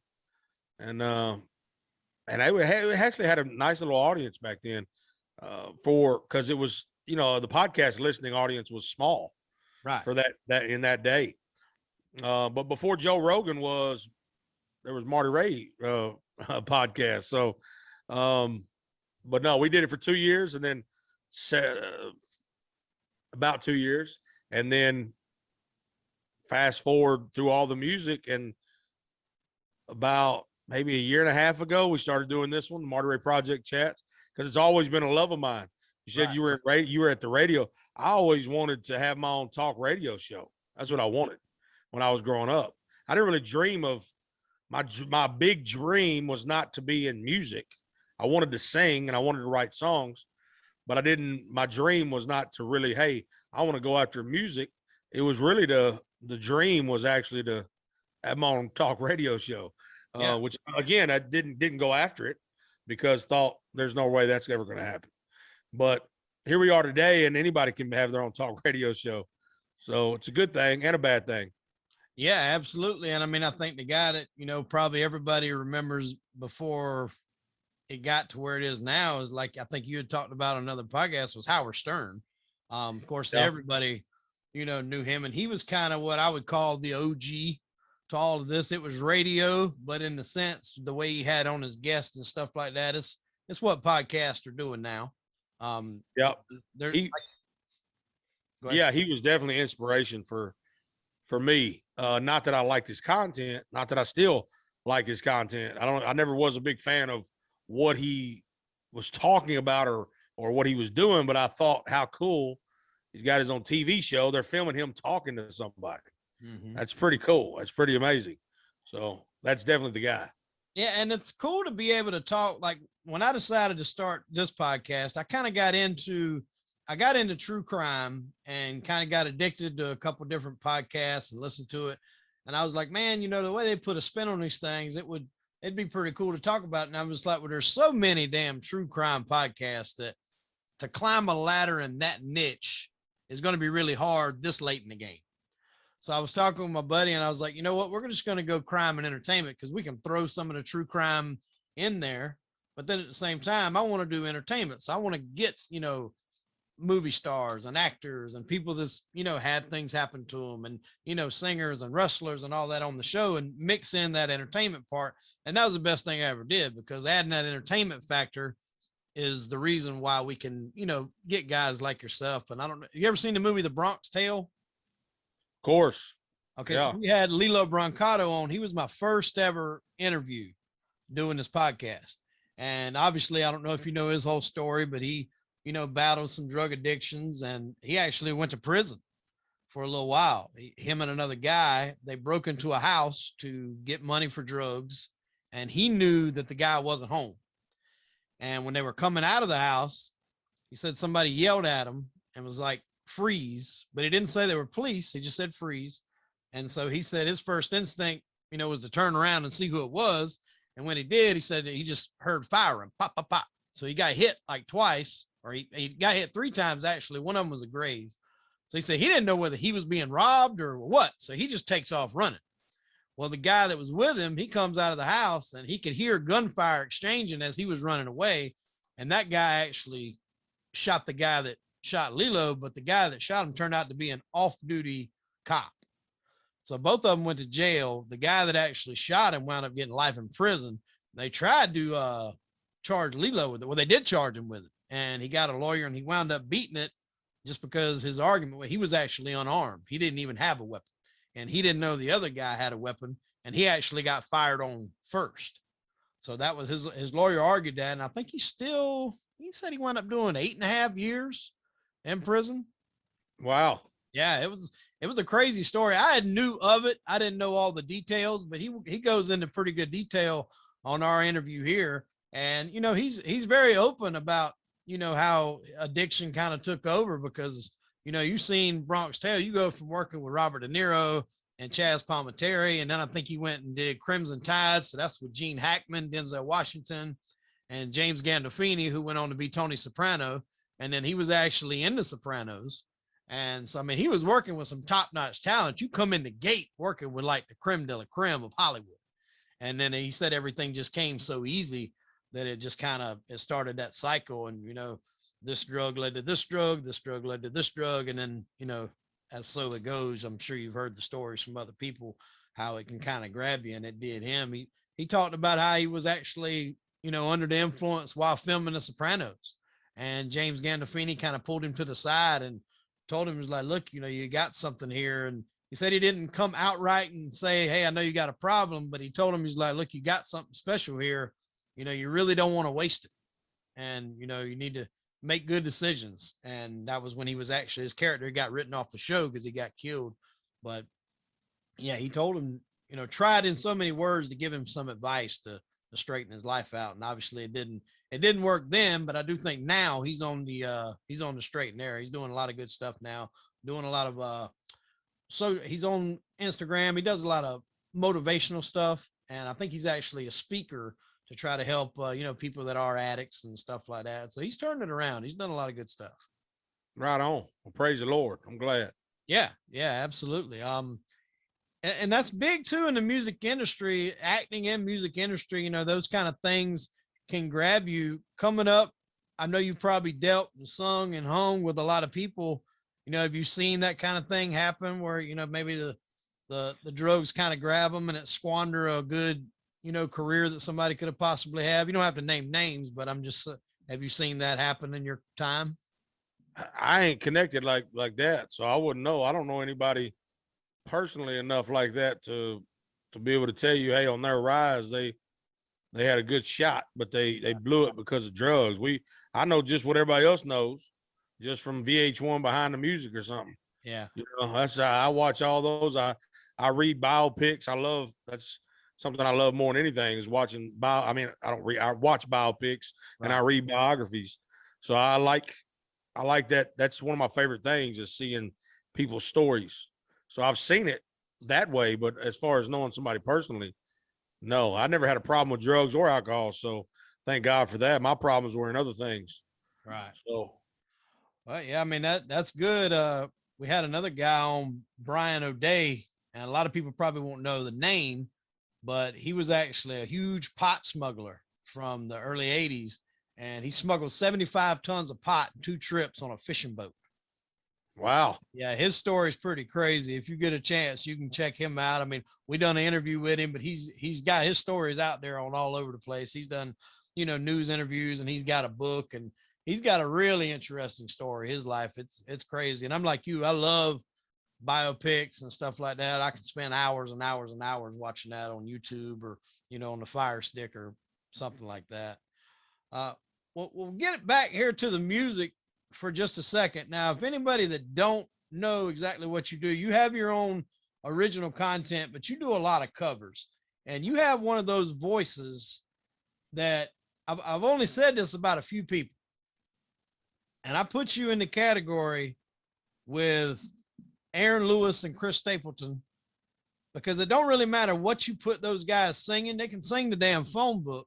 And it actually had a nice little audience back then because it was, the podcast listening audience was small. Right. For that in that day. But before Joe Rogan there was Marty Ray podcast. So, but no, we did it for 2 years and then about 2 years. And then fast forward through all the music, and about maybe a year and a half ago, we started doing this one, Marty Ray Project chats, because it's always been a love of mine. You said right. you were at the radio. I always wanted to have my own talk radio show. That's what I wanted when I was growing up. I didn't really dream of my big dream was not to be in music. I wanted to sing and I wanted to write songs, but my dream was not to really, hey, I want to go after music. It was really the dream was actually to have my own talk radio show, which again, I didn't go after it because thought there's no way that's ever going to happen. But here we are today, and anybody can have their own talk radio show. So it's a good thing and a bad thing. Yeah, absolutely. And I mean, I think the guy that, probably everybody remembers before it got to where it is now is like, I think you had talked about on another podcast, was Howard Stern. Of course, everybody, knew him, and he was kind of what I would call the OG to all of this. It was radio, but in the sense, the way he had on his guests and stuff like that, it's what podcasts are doing now. He was definitely inspiration for me. Not that I liked his content, not that I still like his content. I never was a big fan of what he was talking about or what he was doing, but I thought how cool. He's got his own TV show. They're filming him talking to somebody. Mm-hmm. That's pretty cool. That's pretty amazing. So that's definitely the guy. Yeah. And it's cool to be able to talk. Like when I decided to start this podcast, I kind of got into true crime and kind of got addicted to a couple different podcasts and listened to it. And I was like, man, the way they put a spin on these things, it'd be pretty cool to talk about. And I was like, well, there's so many damn true crime podcasts that to climb a ladder in that niche is going to be really hard this late in the game. So I was talking with my buddy and I was like, you know what, we're just going to go crime and entertainment because we can throw some of the true crime in there. But then at the same time, I want to do entertainment. So I want to get, movie stars and actors and people that's, had things happen to them, and, singers and wrestlers and all that on the show, and mix in that entertainment part. And that was the best thing I ever did, because adding that entertainment factor is the reason why we can, get guys like yourself. And I don't know, you ever seen the movie The Bronx Tale? Of course. Okay. Yeah. So we had Lilo Brancato on. He was my first ever interview doing this podcast. And obviously, I don't know if you know his whole story, but he, battled some drug addictions, and he actually went to prison for a little while. Him and another guy, they broke into a house to get money for drugs, and he knew that the guy wasn't home. And when they were coming out of the house, he said somebody yelled at him and was like, freeze. But he didn't say they were police. He just said freeze. And so he said his first instinct, was to turn around and see who it was. And when he did, he said that he just heard firing, pop, pop, pop. So he got hit like twice, or he got hit 3 times, actually. One of them was a graze. So he said he didn't know whether he was being robbed or what. So he just takes off running. Well, the guy that was with him, he comes out of the house and he could hear gunfire exchanging as he was running away. And that guy actually shot the guy that shot Lilo, but the guy that shot him turned out to be an off-duty cop. So both of them went to jail. The guy that actually shot him wound up getting life in prison. They tried to charge Lilo with it. Well, they did charge him with it, and he got a lawyer, and he wound up beating it just because his argument, he was actually unarmed. He didn't even have a weapon, and he didn't know the other guy had a weapon, and he actually got fired on first. So that was his lawyer argued that, and I think he said he wound up doing 8.5 years in prison. Wow. Yeah, it was a crazy story. I had knew of it. I didn't know all the details, but he goes into pretty good detail on our interview here. And, he's very open about, how addiction kind of took over, because, you've seen Bronx Tale. You go from working with Robert De Niro and Chaz Palminteri, and then I think he went and did Crimson Tide. So that's with Gene Hackman, Denzel Washington, and James Gandolfini, who went on to be Tony Soprano. And then he was actually in The Sopranos. And so, I mean, he was working with some top-notch talent. You come in the gate working with like the creme de la creme of Hollywood. And then he said everything just came so easy that it just it started that cycle. And, this drug led to this drug led to this drug. And then, as so it goes, I'm sure you've heard the stories from other people, how it can kind of grab you. And it did him. He talked about how he was actually, under the influence while filming The Sopranos. And James Gandolfini kind of pulled him to the side and told him, he was like, look, you got something here. And he said he didn't come outright and say, hey, I know you got a problem, but he told him, he's like, look, you got something special here. You really don't want to waste it. And, you need to make good decisions. And that was when he was actually, his character got written off the show because he got killed. But yeah, he told him, tried in so many words to give him some advice to straighten his life out. And obviously it didn't work then, but I do think now he's on the straight and narrow. He's doing a lot of good stuff now, doing a lot of, so he's on Instagram. He does a lot of motivational stuff. And I think he's actually a speaker to try to help, people that are addicts and stuff like that. So he's turned it around. He's done a lot of good stuff. Right on. Well, praise the Lord. I'm glad. Yeah. Yeah, absolutely. And that's big too in the music industry, acting and music industry, those kind of things can grab you coming up. I know you've probably dealt and sung and hung with a lot of people. Have you seen that kind of thing happen where, maybe the drugs kind of grab them and it squander a good, career that somebody could have possibly have? You don't have to name names, but I'm just, have you seen that happen in your time? I ain't connected like that. So I wouldn't know. I don't know anybody personally enough like that to be able to tell you, hey, on their rise, they had a good shot, but they blew it because of drugs. I know just what everybody else knows, just from VH1 Behind the Music or something. Yeah. That's I watch all those. I read biopics. That's something I love more than anything is watching I watch biopics and I read biographies. So I like that. That's one of my favorite things is seeing people's stories. So I've seen it that way, but as far as knowing somebody personally, no, I never had a problem with drugs or alcohol. So thank God for that. My problems were in other things. Right. So, well, yeah, I mean, that's good. We had another guy on, Brian O'Day, and a lot of people probably won't know the name, but he was actually a huge pot smuggler from the early 80s. and he smuggled 75 tons of pot in 2 trips on a fishing boat. Wow. Yeah, his story is pretty crazy. If you get a chance, you can check him out. I mean, we done an interview with him, but he's got his stories out there on all over the place. He's done, news interviews, and he's got a book, and he's got a really interesting story. His life, it's crazy. And I'm like you, I love biopics and stuff like that. I could spend hours and hours and hours watching that on YouTube or, on the Fire Stick or something like that. We'll get it back here to the music for just a second. Now, if anybody that don't know exactly what you do, you have your own original content, but you do a lot of covers, and you have one of those voices that I've only said this about a few people, and I put you in the category with Aaron Lewis and Chris Stapleton, because it don't really matter what you put those guys singing. They can sing the damn phone book.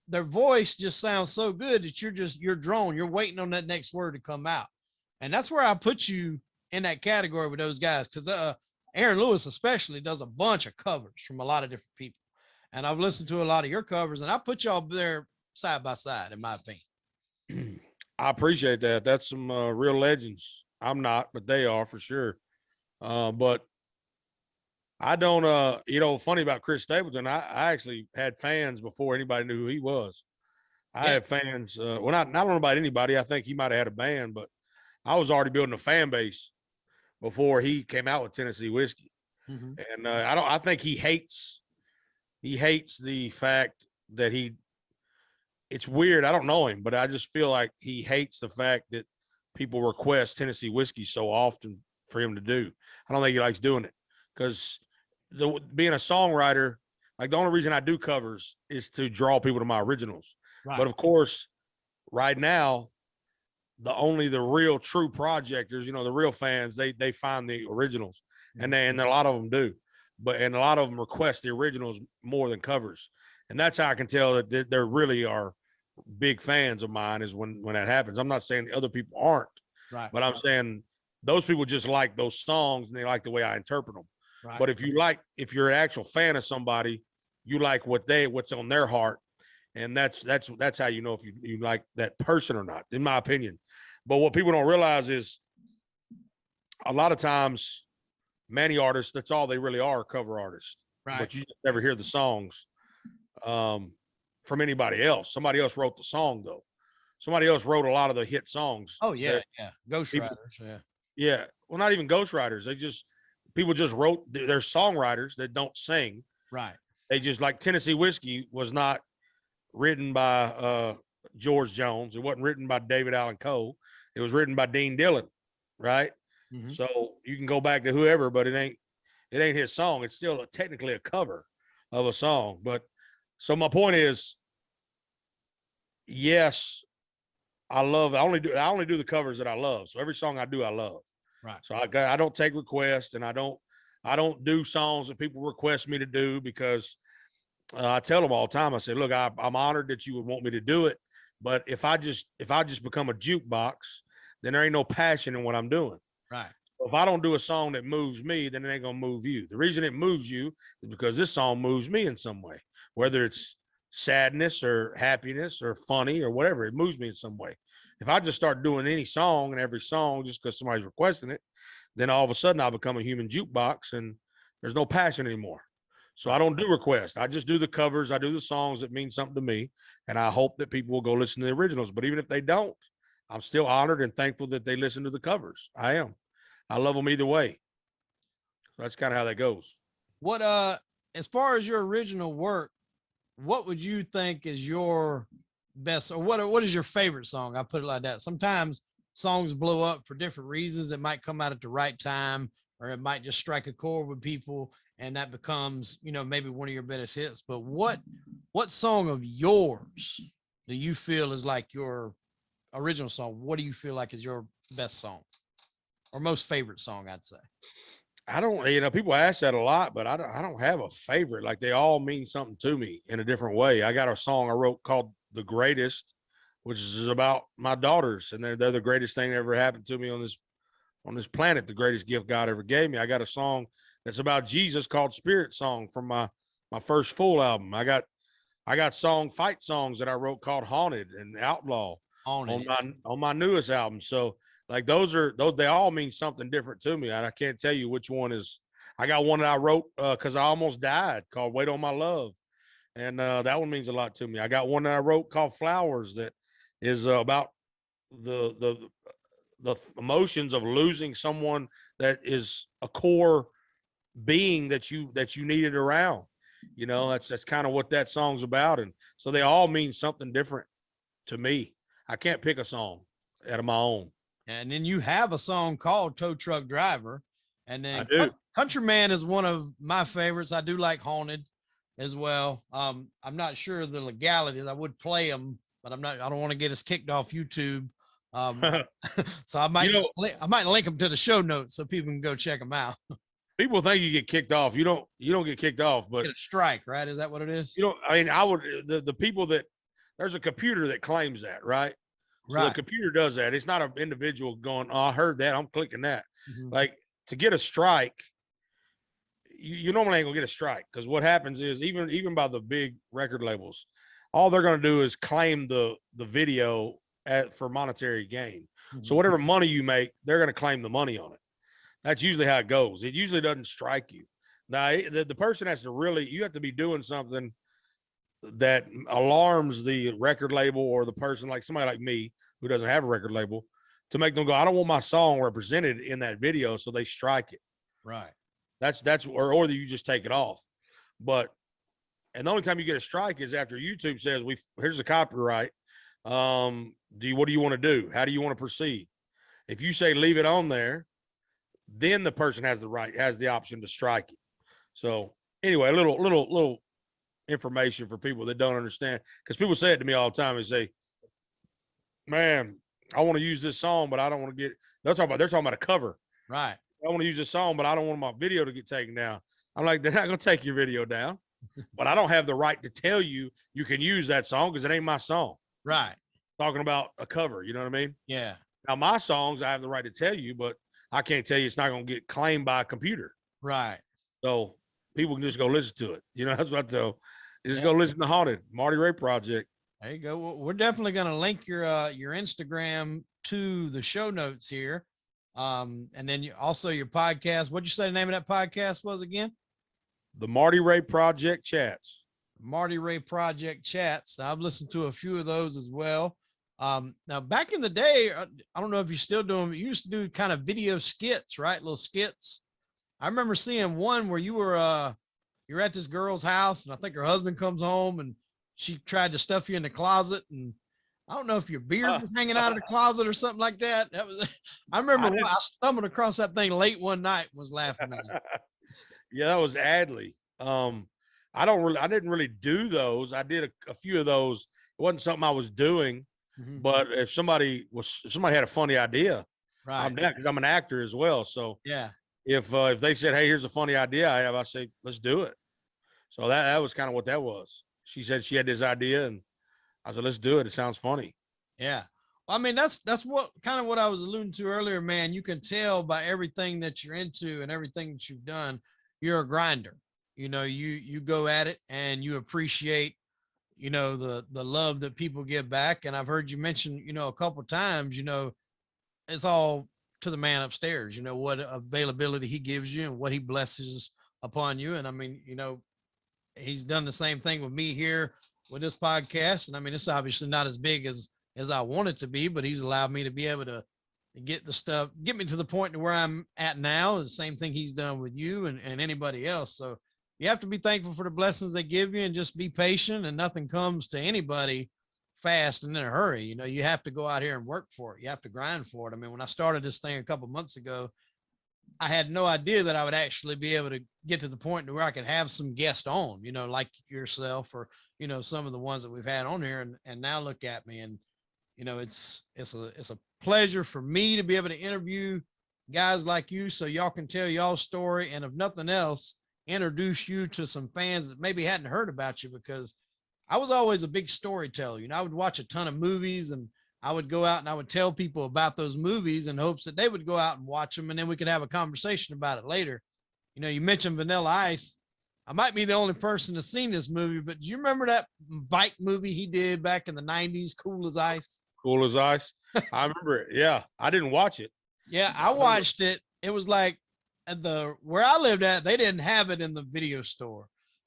Their voice just sounds so good that you're drawn. You're waiting on that next word to come out. And that's where I put you in that category with those guys. Cause Aaron Lewis especially does a bunch of covers from a lot of different people. And I've listened to a lot of your covers, and I put y'all there side by side, in my opinion. I appreciate that. That's some real legends. I'm not, but they are for sure. But I don't, funny about Chris Stapleton, I actually had fans before anybody knew who he was. I had fans, not about anybody. I think he might've had a band, but I was already building a fan base before he came out with Tennessee Whiskey. Mm-hmm. And I think he hates the fact that it's weird. I don't know him, but I just feel like he hates the fact that people request Tennessee Whiskey so often for him to do. I don't think he likes doing it, because being a songwriter, like, the only reason I do covers is to draw people to my originals. Right. But of course, right now, the real true projectors, the real fans, they find the originals, and a lot of them do, and a lot of them request the originals more than covers. And that's how I can tell that they really are big fans of mine, is when that happens. I'm not saying the other people aren't, right, but I'm saying those people just like those songs and they like the way I interpret them. Right. But if you're an actual fan of somebody, you like what's on their heart. And that's how you know if you like that person or not, in my opinion. But what people don't realize is a lot of times many artists, that's all they really are, cover artists. Right. But you just never hear the songs from anybody else. Somebody else wrote the song, though. Somebody else wrote a lot of the hit songs. Oh, yeah, yeah. Ghostwriters, yeah. Yeah. Well, not even ghostwriters. People just wrote, they're songwriters that don't sing. Right. They just, like Tennessee Whiskey was not written by George Jones. It wasn't written by David Allen Coe. It was written by Dean Dillon, right? Mm-hmm. So you can go back to whoever, but it ain't his song. It's still technically a cover of a song. But so my point is, yes, I only do the covers that I love. So every song I do, I love. Right. So I don't take requests, and I don't do songs that people request me to do, because I tell them all the time, I say, look, I'm honored that you would want me to do it, but if I just become a jukebox, then there ain't no passion in what I'm doing. Right. If I don't do a song that moves me, then it ain't gonna move you. The reason it moves you is because this song moves me in some way, whether it's sadness or happiness or funny or whatever. It moves me in some way. If I just start doing any song and every song just because somebody's requesting it, then all of a sudden I'll become a human jukebox and there's no passion anymore. So I don't do requests. I just do the covers. I do the songs that mean something to me. And I hope that people will go listen to the originals. But even if they don't, I'm still honored and thankful that they listen to the covers. I am. I love them either way. So that's kind of how that goes. What, as far as your original work, what would you think is your best, or what is your favorite song? I put it like that. Sometimes songs blow up for different reasons. It might come out at the right time, or it might just strike a chord with people, and that becomes, maybe one of your best hits. But what song of yours do you feel is like your original song? What do you feel like is your best song or most favorite song? I'd say. I don't, people ask that a lot, but I don't have a favorite. Like, they all mean something to me in a different way. I got a song I wrote called The Greatest, which is about my daughters, and they're the greatest thing that ever happened to me on this planet, the greatest gift God ever gave me. I got a song that's about Jesus called Spirit Song from my first full album. I got I got fight songs that I wrote called Haunted and Outlaw on my newest album. So like those they all mean something different to me. And I can't tell you which one is. I got one that I wrote because I almost died called Wait on My Love. And that one means a lot to me. I got one that I wrote called Flowers that is about the emotions of losing someone that is a core being that you needed around. You know, that's kind of what that song's about. And so they all mean something different to me. I can't pick a song out of my own. And then you have a song called Tow Truck Driver. And then I do. Countryman is one of my favorites. I do like Haunted as well. I'm not sure of the legalities. I would play them, but I don't want to get us kicked off YouTube. So I might link them to the show notes so people can go check them out. People think you get kicked off. You don't get kicked off, but get a strike, right? Is that what it is? You know, I mean, I would the people that there's a computer that claims that, right? So the computer does that. It's not an individual going, "Oh, I heard that. I'm clicking that." Mm-hmm. Like to get a strike, you normally ain't gonna get a strike because what happens is even by the big record labels, all they're gonna do is claim the video for monetary gain. Mm-hmm. So whatever money you make, they're gonna claim the money on it. That's usually how it goes. It usually doesn't strike you. Now the person has to you have to be doing something that alarms the record label or the person, like somebody like me who doesn't have a record label, to make them go, I don't want my song represented in that video, so they strike it. Right. That's or you just take it off. And the only time you get a strike is after YouTube says, here's the copyright. What do you want to do? How do you want to proceed? If you say leave it on there, then the person has the option to strike it. So anyway, a little information for people that don't understand, because people say it to me all the time. They say, man, I want to use this song, but I don't want to they're talking about a cover. Right. I want to use this song, but I don't want my video to get taken down. I'm like, they're not going to take your video down, but I don't have the right to tell you can use that song because it ain't my song. Right. Talking about a cover, you know what I mean? Yeah. Now my songs, I have the right to tell you, but I can't tell you it's not going to get claimed by a computer. Right. So people can just go listen to it. You know, that's what I tell. Just go listen to Haunted, Marty Ray Project. There you go. We're definitely going to link your Instagram to the show notes here. And then also your podcast. What'd you say the name of that podcast was again? The Marty Ray Project Chats. Marty Ray Project Chats. I've listened to a few of those as well. Now back in the day, I don't know if you still do them, but you used to do kind of video skits, right? Little skits. I remember seeing one where you're at this girl's house, and I think her husband comes home and she tried to stuff you in the closet, and I don't know if your beard was hanging out of the closet or something like that. I remember I stumbled across that thing late one night and was laughing at it. Yeah, that was Adley. I didn't really do those. I did a few of those. It wasn't something I was doing, mm-hmm. But if somebody had a funny idea, right, I'm down, because I'm an actor as well. So yeah, if they said, hey, here's a funny idea I have, I say, let's do it. So that was kind of what that was. She said she had this idea, and I said, let's do it. It sounds funny. Yeah. Well, I mean, that's what I was alluding to earlier, man. You can tell by everything that you're into and everything that you've done, you're a grinder. You know, you go at it and you appreciate, you know, the love that people give back. And I've heard you mention, you know, a couple of times, you know, it's all to the man upstairs, you know, what availability he gives you and what he blesses upon you. And I mean, you know, he's done the same thing with me here with this podcast. And I mean, it's obviously not as big as I want it to be, but he's allowed me to be able to get me to the point to where I'm at now. The same thing he's done with you and anybody else. So you have to be thankful for the blessings they give you and just be patient, and nothing comes to anybody fast and in a hurry. You know, you have to go out here and work for it. You have to grind for it. I mean, when I started this thing a couple months ago, I had no idea that I would actually be able to get to the point where I could have some guests on, you know, like yourself or, you know, some of the ones that we've had on here, and now look at me. And, you know, it's a pleasure for me to be able to interview guys like you so y'all can tell y'all's story, and if nothing else, introduce you to some fans that maybe hadn't heard about you, because I was always a big storyteller. You know, I would watch a ton of movies, and I would go out and I would tell people about those movies in hopes that they would go out and watch them, and then we could have a conversation about it later. You know, you mentioned Vanilla Ice. I might be the only person that's seen this movie, but do you remember that bike movie he did back in the 90s, Cool as Ice? Cool as Ice. I remember it. Yeah. I didn't watch it. Yeah, I watched it. It was like at where I lived at, they didn't have it in the video store.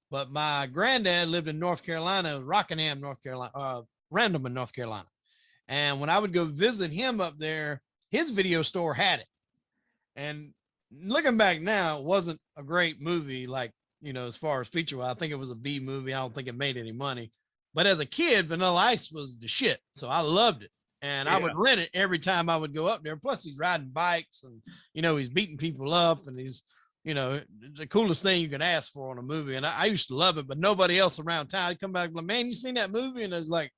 But my granddad lived in North Carolina, Rockingham, North Carolina, Randleman, North Carolina. And when I would go visit him up there, his video store had it. And looking back now, it wasn't a great movie, like, as far as feature, I think it was a B movie. I don't think it made any money. But as a kid, Vanilla Ice was the shit. So I loved it. And I would rent it every time I would go up there. Plus, he's riding bikes and, he's beating people up and he's, the coolest thing you can ask for on a movie. And I used to love it, but nobody else around town. I'd come back and be like, man, you seen that movie? And I was like,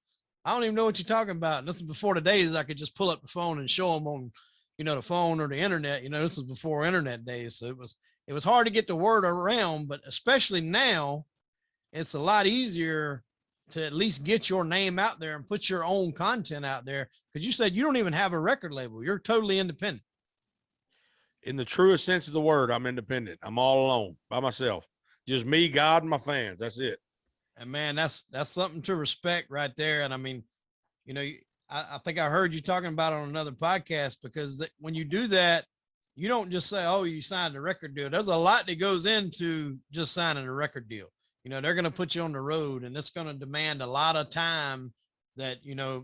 I don't even know what you're talking about. And this is before the days I could just pull up the phone and show them on, the phone or the internet. This was before internet days. So it was hard to get the word around, but especially now, it's a lot easier to at least get your name out there and put your own content out there. Cause you said you don't even have a record label. You're totally independent. In the truest sense of the word, I'm independent. I'm all alone by myself. Just me, God, and my fans. That's it. And man, that's something to respect right there. And I mean, I think I heard you talking about it on another podcast, because when you do that, you don't just say, oh, you signed a record deal. There's a lot that goes into just signing a record deal. They're going to put you on the road, and it's going to demand a lot of time that,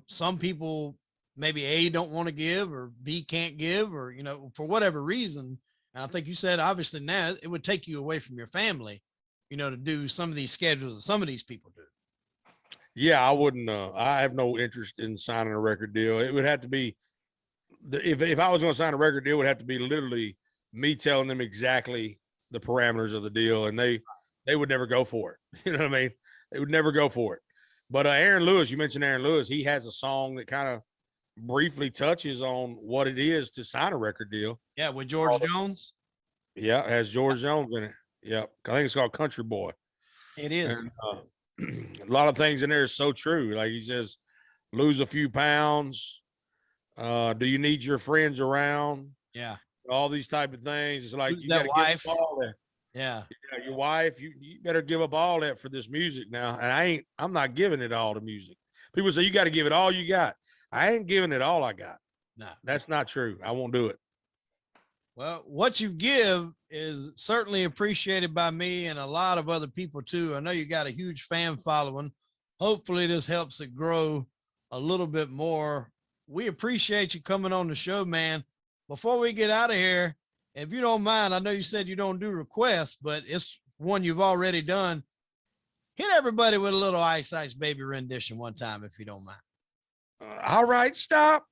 some people maybe A, don't want to give, or B, can't give, or, for whatever reason. And I think you said, obviously now it would take you away from your family, to do some of these schedules that some of these people do. Yeah, I wouldn't. I have no interest in signing a record deal. It would have to be, if I was going to sign a record deal, it would have to be literally me telling them exactly the parameters of the deal, and they would never go for it. You know what I mean? They would never go for it. But Aaron Lewis, you mentioned Aaron Lewis. He has a song that kind of briefly touches on what it is to sign a record deal. Yeah, with George Jones. Yeah, it has George Jones in it. Yeah, I think it's called Country Boy. It is. And, a lot of things in there is so true. Like he says, lose a few pounds. Do you need your friends around? Yeah. All these type of things. It's like you got to give up all that. Yeah. Your wife, you better give up all that for this music now. And I'm not giving it all to music. People say you got to give it all you got. I ain't giving it all I got. No, that's not true. I won't do it. Well, what you give is certainly appreciated by me and a lot of other people too. I know you got a huge fan following. Hopefully this helps it grow a little bit more. We appreciate you coming on the show, man. Before we get out of here, if you don't mind, I know you said you don't do requests, but it's one you've already done. Hit everybody with a little Ice Ice Baby rendition one time, if you don't mind. All right, stop,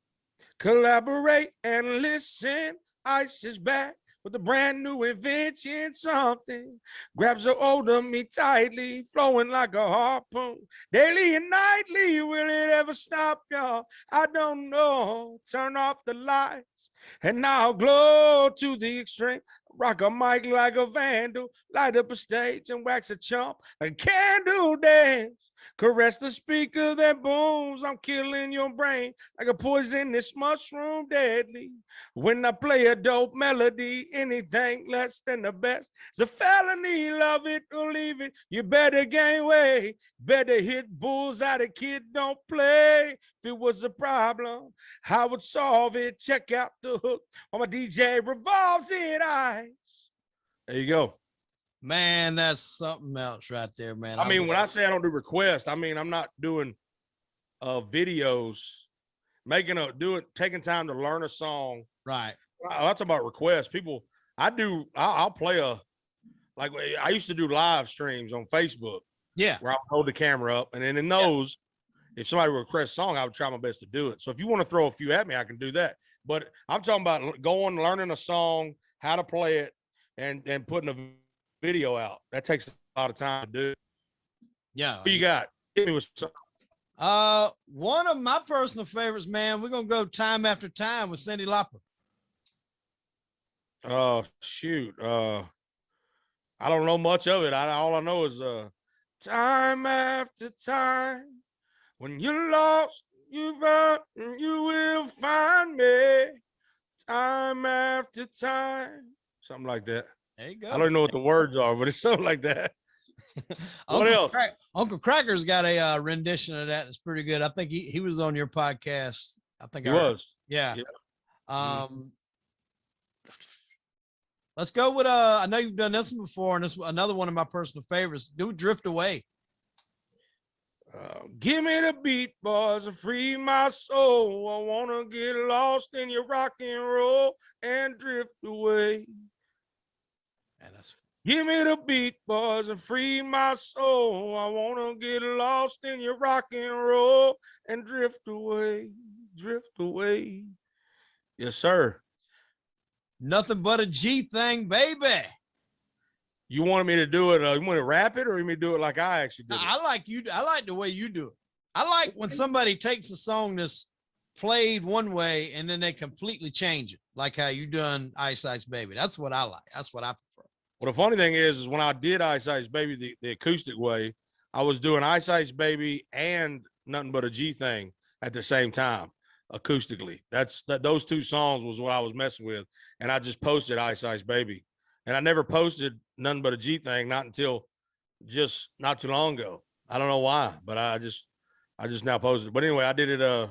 collaborate, and listen. Ice is back with a brand new invention. Something grabs a hold of me tightly, flowing like a harpoon. Daily and nightly, will it ever stop, y'all? I don't know. Turn off the lights, and I'll glow to the extreme. Rock a mic like a vandal, light up a stage and wax a chump like a candle dance. Caress the speaker that booms. I'm killing your brain like a poisonous mushroom, deadly. When I play a dope melody, anything less than the best is a felony. Love it or leave it. You better gain weight. Better hit bullseye. The kid don't play. If it was a problem, I would solve it. Check out the hook while my DJ revolves it. There you go. Man, that's something else right there, man. I mean, when I say I don't do requests, I mean I'm not doing videos, taking time to learn a song. Right. That's about requests. People, I'll play like I used to do live streams on Facebook. Yeah. Where I would hold the camera up, and then in those, if somebody requests a song, I would try my best to do it. So if you want to throw a few at me, I can do that. But I'm talking about learning a song, how to play it, and putting a video out. That takes a lot of time to do. Yeah. What you got? Hit me with something. One of my personal favorites, man, we're gonna go Time After Time with Cyndi Lauper. Oh, shoot. I don't know much of it. All I know is time after time, when you're lost, you run, you will find me. Time after time. Something like that. There you go. I don't know what the words are, but it's something like that. What else? Uncle Cracker's got a rendition of that. That's pretty good. I think he was on your podcast. I think He was. Yeah. Yeah. Let's go with I know you've done this one before, and this another one of my personal favorites. Do Drift Away. Give me the beat, boys, and free my soul. I wanna get lost in your rock and roll and drift away. And that's Give me the beat, boys, and free my soul. I wanna get lost in your rock and roll and drift away, drift away. Yes, sir. Nothing But a G Thing, baby. You wanted me to do it? You want to rap it, or you want me to do it like I actually did it? I like you. I like the way you do it. I like when somebody takes a song that's played one way and then they completely change it, like how you done Ice Ice Baby. That's what I like. That's what I prefer. Well, the funny thing is when I did Ice Ice Baby the acoustic way, I was doing Ice Ice Baby and Nothing But a G Thing at the same time, acoustically. Those two songs was what I was messing with, and I just posted Ice Ice Baby, and I never posted Nothing But a G Thing not until just not too long ago. I don't know why, but I just now posted it. But anyway, I did it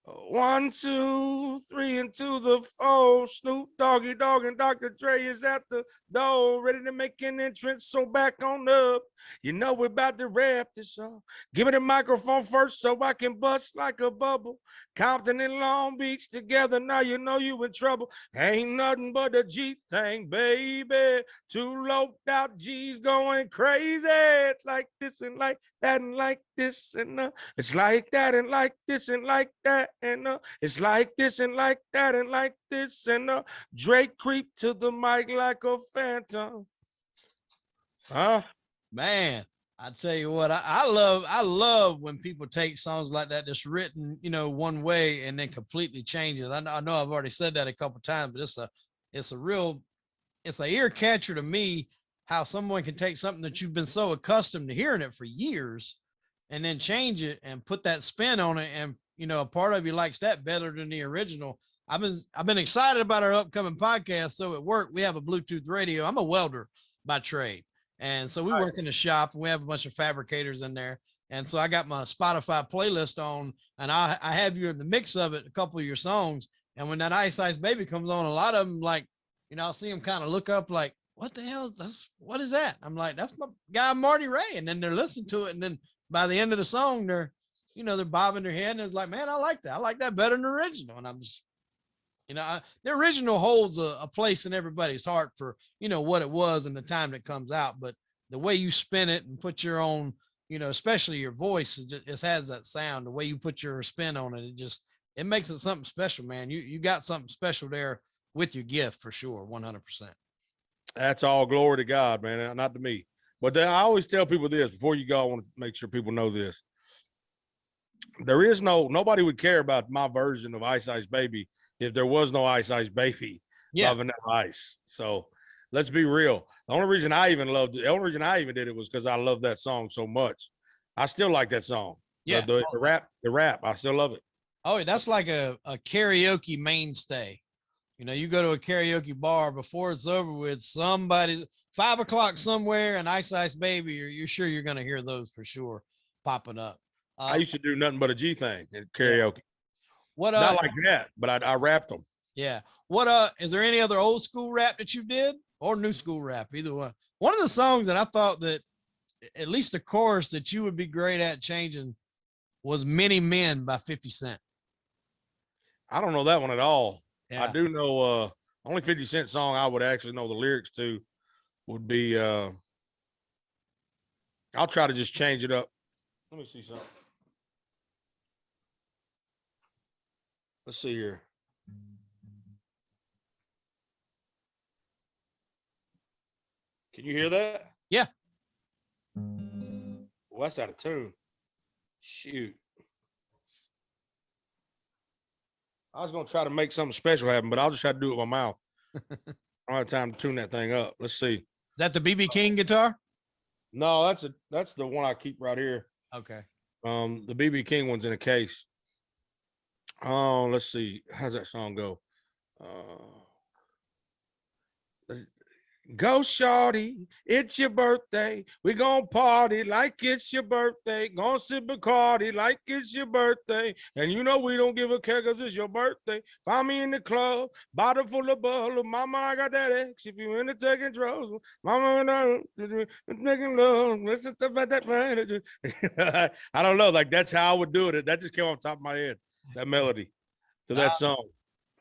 1, 2, 3 into the 4. Snoop Doggy Dogg and Dr. Dre is at the door, ready to make an entrance. So back on up. You know we're about to wrap this up. Give me the microphone first so I can bust like a bubble. Compton and Long Beach together. Now you know you in trouble. Ain't nothing but a G thing, baby. Two loped out G's going crazy. It's like this and like that and like this and it's like that and like this and like that and it's like this and like that and like this and Drake creep to the mic like a phantom. Huh? Man, I tell you what, I love when people take songs like that that's written, one way and then completely change it. I know I've already said that a couple of times, but it's an ear catcher to me how someone can take something that you've been so accustomed to hearing it for years and then change it and put that spin on it. And, a part of you likes that better than the original. I've been excited about our upcoming podcast. So at work, we have a Bluetooth radio. I'm a welder by trade. And so we work in the shop and we have a bunch of fabricators in there. And so I got my Spotify playlist on and I have you in the mix of it, a couple of your songs. And when that Ice Ice Baby comes on, a lot of them like, I'll see them kind of look up like, what the hell? What is that? I'm like, that's my guy, Marty Ray. And then they're listening to it. And then by the end of the song, they're bobbing their head and it's like, man, I like that. I like that better than the original. And I'm just, the original holds a place in everybody's heart for, what it was and the time that comes out. But the way you spin it and put your own, especially your voice, it just has that sound, the way you put your spin on it, it makes it something special, man. You got something special there with your gift for sure. 100%. That's all glory to God, man. Not to me. But I always tell people this before you go. I want to make sure people know this. There is nobody would care about my version of Ice Ice Baby if there was no Ice Ice Baby by Vanilla Ice. So let's be real. The only reason I even did it was because I love that song so much. I still like that song. Yeah. The rap, I still love it. Oh, that's like a karaoke mainstay. You go to a karaoke bar before it's over with, somebody 5 o'clock somewhere and Ice Ice Baby, you're sure you're going to hear those for sure popping up. I used to do Nothing But a G Thing in karaoke. What not like that, but I rapped them. Yeah. What is there any other old school rap that you did or new school rap? Either one. One of the songs that I thought that at least the chorus that you would be great at changing was Many Men by 50 Cent. I don't know that one at all. Yeah. I do know only 50 Cent song I would actually know the lyrics to would be I'll try to just change it up. Let me see something. Let's see here. Can you hear that? Yeah. Well, that's out of tune. Shoot. I was going to try to make something special happen, but I'll just have to do it with my mouth. I don't have time to tune that thing up. Let's see. Is that the BB King guitar? No, that's the one I keep right here. Okay. The BB King one's in a case. Oh, let's see. How's that song go? Go shorty, it's your birthday. We gonna party like it's your birthday. Gonna sip Bacardi like it's your birthday. And you know we don't give a care cause it's your birthday. Find me in the club, bottle full of bottle. Mama, I got that X. If you into taking drugs, mama, making love. Listen to that man. I don't know. Like that's how I would do it. That just came off the top of my head. That melody to that song.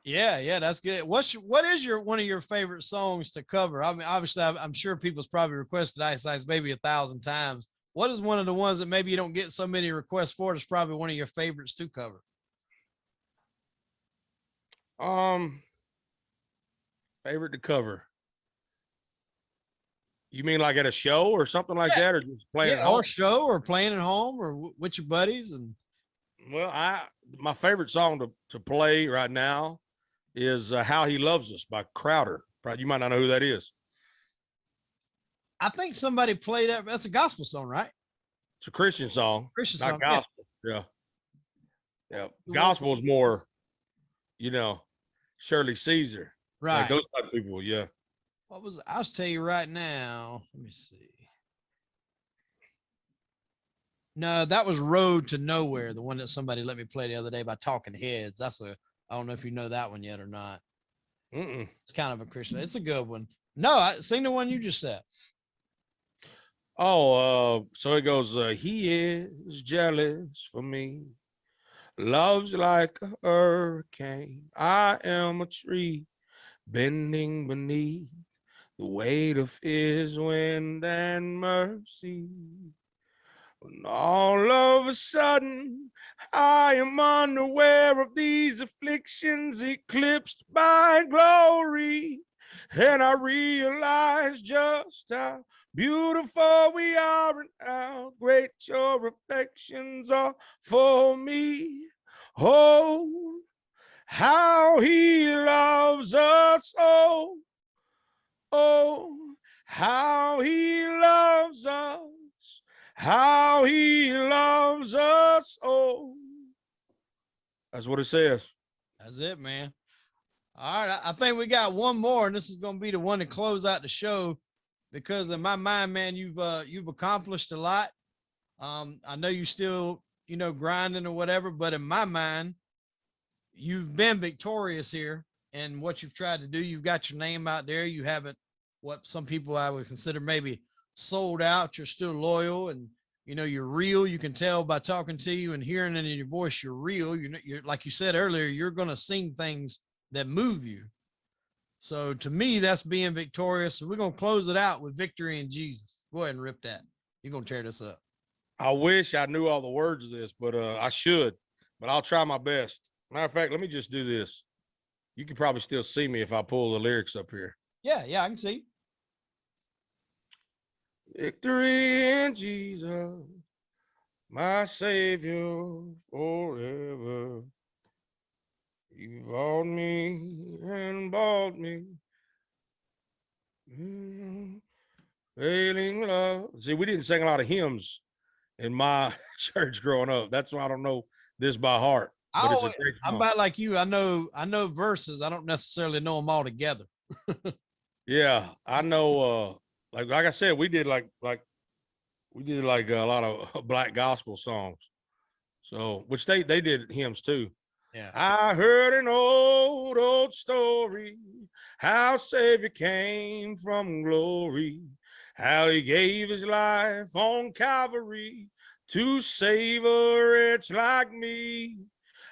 Yeah, that's good. What is one of your favorite songs to cover? I mean, obviously, I'm sure people's probably requested Ice Ice maybe 1,000 times. What is one of the ones that maybe you don't get so many requests for? It's probably one of your favorites to cover. Favorite to cover. You mean like at a show or something like that, or just playing at home? Or show, or playing at home, or with your buddies? And well, my favorite song to play right now is "How He Loves Us" by Crowder. You might not know who that is. I think somebody played that. That's a gospel song, right? It's a Christian song. Christian not song, gospel. Yeah. Gospel is more, Shirley Caesar. Right. Like those type of people. Yeah. I'll tell you right now. Let me see. No, that was Road to Nowhere, the one that somebody let me play the other day by Talking Heads. I don't know if you know that one yet or not. It's kind of a Christian. It's a good one. No, sing the one you just said. Oh, so it goes, he is jealous for me. Love's like a hurricane. I am a tree bending beneath the weight of his wind and mercy. And all of a sudden, I am unaware of these afflictions eclipsed by glory. And I realize just how beautiful we are and how great your affections are for me. Oh, how he loves us. Oh, how he loves us. How he loves us. Oh, that's what it says. That's it, man. All right. I think we got one more, and this is going to be the one to close out the show, because in my mind, man, you've accomplished a lot. I know you still, grinding or whatever, but in my mind, you've been victorious here and what you've tried to do. You've got your name out there. You haven't, what some people I would consider maybe sold out. You're still loyal, and you're real. You can tell by talking to you and hearing it in your voice, you're real. You're like you said earlier, you're going to sing things that move you. So to me, that's being victorious. So we're going to close it out with Victory in Jesus. Go ahead and rip that. You're going to tear this up. I wish I knew all the words of this, but I should, but I'll try my best. Matter of fact, let me just do this. You can probably still see me if I pull the lyrics up here. Yeah, I can see. Victory in Jesus, my Savior forever. You bought me and bought me. Failing love. See, we didn't sing a lot of hymns in my church growing up. That's why I don't know this by heart. But it's a great song. I'm about like you. I know verses. I don't necessarily know them all together. Yeah, I know. Like I said, we did like a lot of black gospel songs. So, which they did hymns too. Yeah. I heard an old story, how Savior came from glory, how he gave his life on Calvary to save a wretch like me.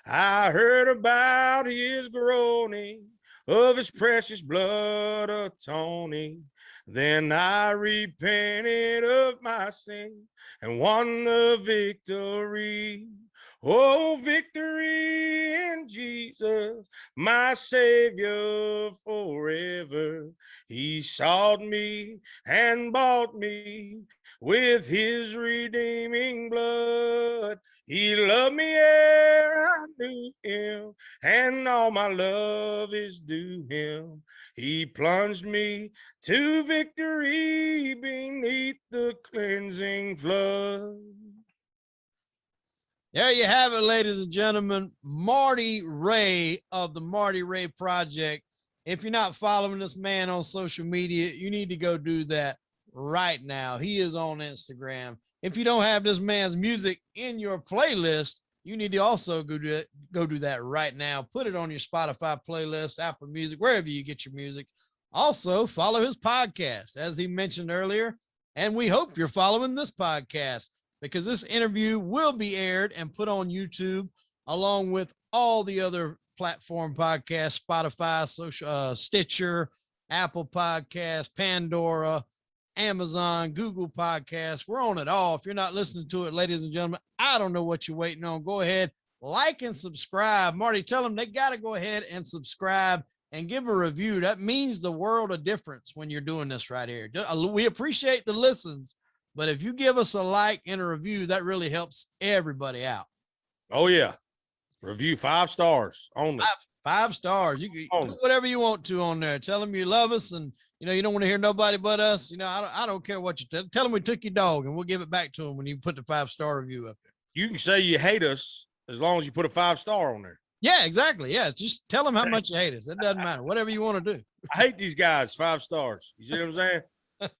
I heard about his groaning, of his precious blood atoning. Then I repented of my sin and won the victory. Oh, victory in Jesus, my Savior forever. He sought me and bought me with his redeeming blood. He loved me ere I knew him, and all my love is due him. He plunged me to victory beneath the cleansing flood. There you have it, ladies and gentlemen. Marty Ray of the Marty Ray Project. If you're not following this man on social media, you need to go do that right now. He is on Instagram. If you don't have this man's music in your playlist, you need to also go do that right now. Put it on your Spotify playlist, Apple Music, wherever you get your music. Also, follow his podcast, as he mentioned earlier. And we hope you're following this podcast, because this interview will be aired and put on YouTube along with all the other platform podcasts, Spotify, social, Stitcher, Apple Podcasts, Pandora, Amazon, Google Podcasts. We're on it all. If you're not listening to it, ladies and gentlemen, I don't know what you're waiting on. Go ahead, like and subscribe. Marty, tell them they got to go ahead and subscribe and give a review. That means the world of difference when you're doing this right here. We appreciate the listens, but if you give us a like and a review, that really helps everybody out. Oh, yeah. Review 5 stars only. 5 stars. You can put whatever you want to on there. Tell them you love us, and you don't want to hear nobody but us. I don't care what you tell. Tell them we took your dog, and we'll give it back to them when you put the 5-star review up there. You can say you hate us as long as you put a 5-star on there. Yeah, exactly. Yeah, just tell them how much you hate us. It doesn't matter. Whatever you want to do. I hate these guys. 5 stars. You see what I'm saying?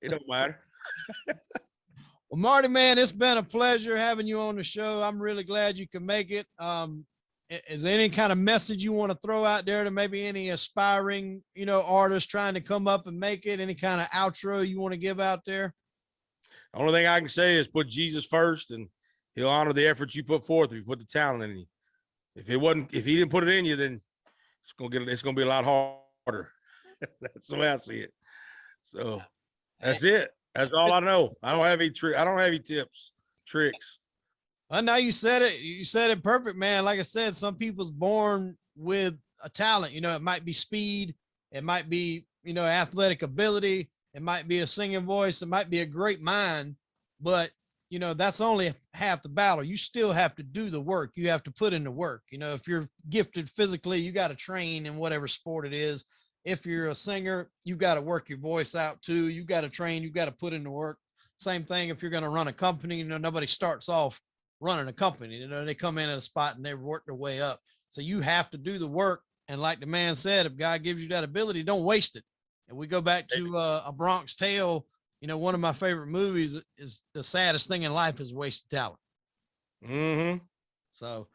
It don't matter. Well, Marty, man, it's been a pleasure having you on the show. I'm really glad you could make it. Is there any kind of message you want to throw out there to maybe any aspiring, artists trying to come up and make it? Any kind of outro you want to give out there? The only thing I can say is put Jesus first, and he'll honor the effort you put forth if you put the talent in you. If he didn't put it in you, then it's gonna be a lot harder. That's the way I see it. So that's it. That's all I know. I don't have any tips, tricks. Well, now you said it. You said it perfect, man. Like I said, some people's born with a talent. It might be speed. It might be, athletic ability. It might be a singing voice. It might be a great mind. But, that's only half the battle. You still have to do the work. You have to put in the work. If you're gifted physically, you got to train in whatever sport it is. If you're a singer, you've got to work your voice out too. You've got to train. You've got to put in the work. Same thing if you're going to run a company. Nobody starts off running a company. They come in at a spot and they work their way up. So you have to do the work. And like the man said, if God gives you that ability, don't waste it. And we go back to A Bronx Tale. One of my favorite movies is the saddest thing in life is wasted talent. Mm-hmm. So,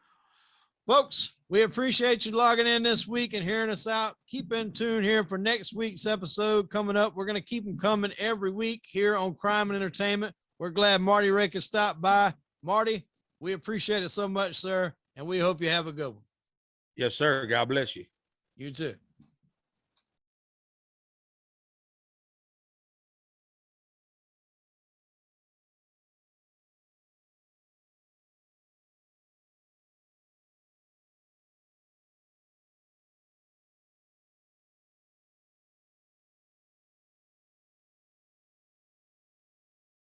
folks, we appreciate you logging in this week and hearing us out. Keep in tune here for next week's episode coming up. We're going to keep them coming every week here on Crime and Entertainment. We're glad Marty Ray could stop by. Marty, we appreciate it so much, sir, and we hope you have a good one. Yes, sir. God bless you. You too.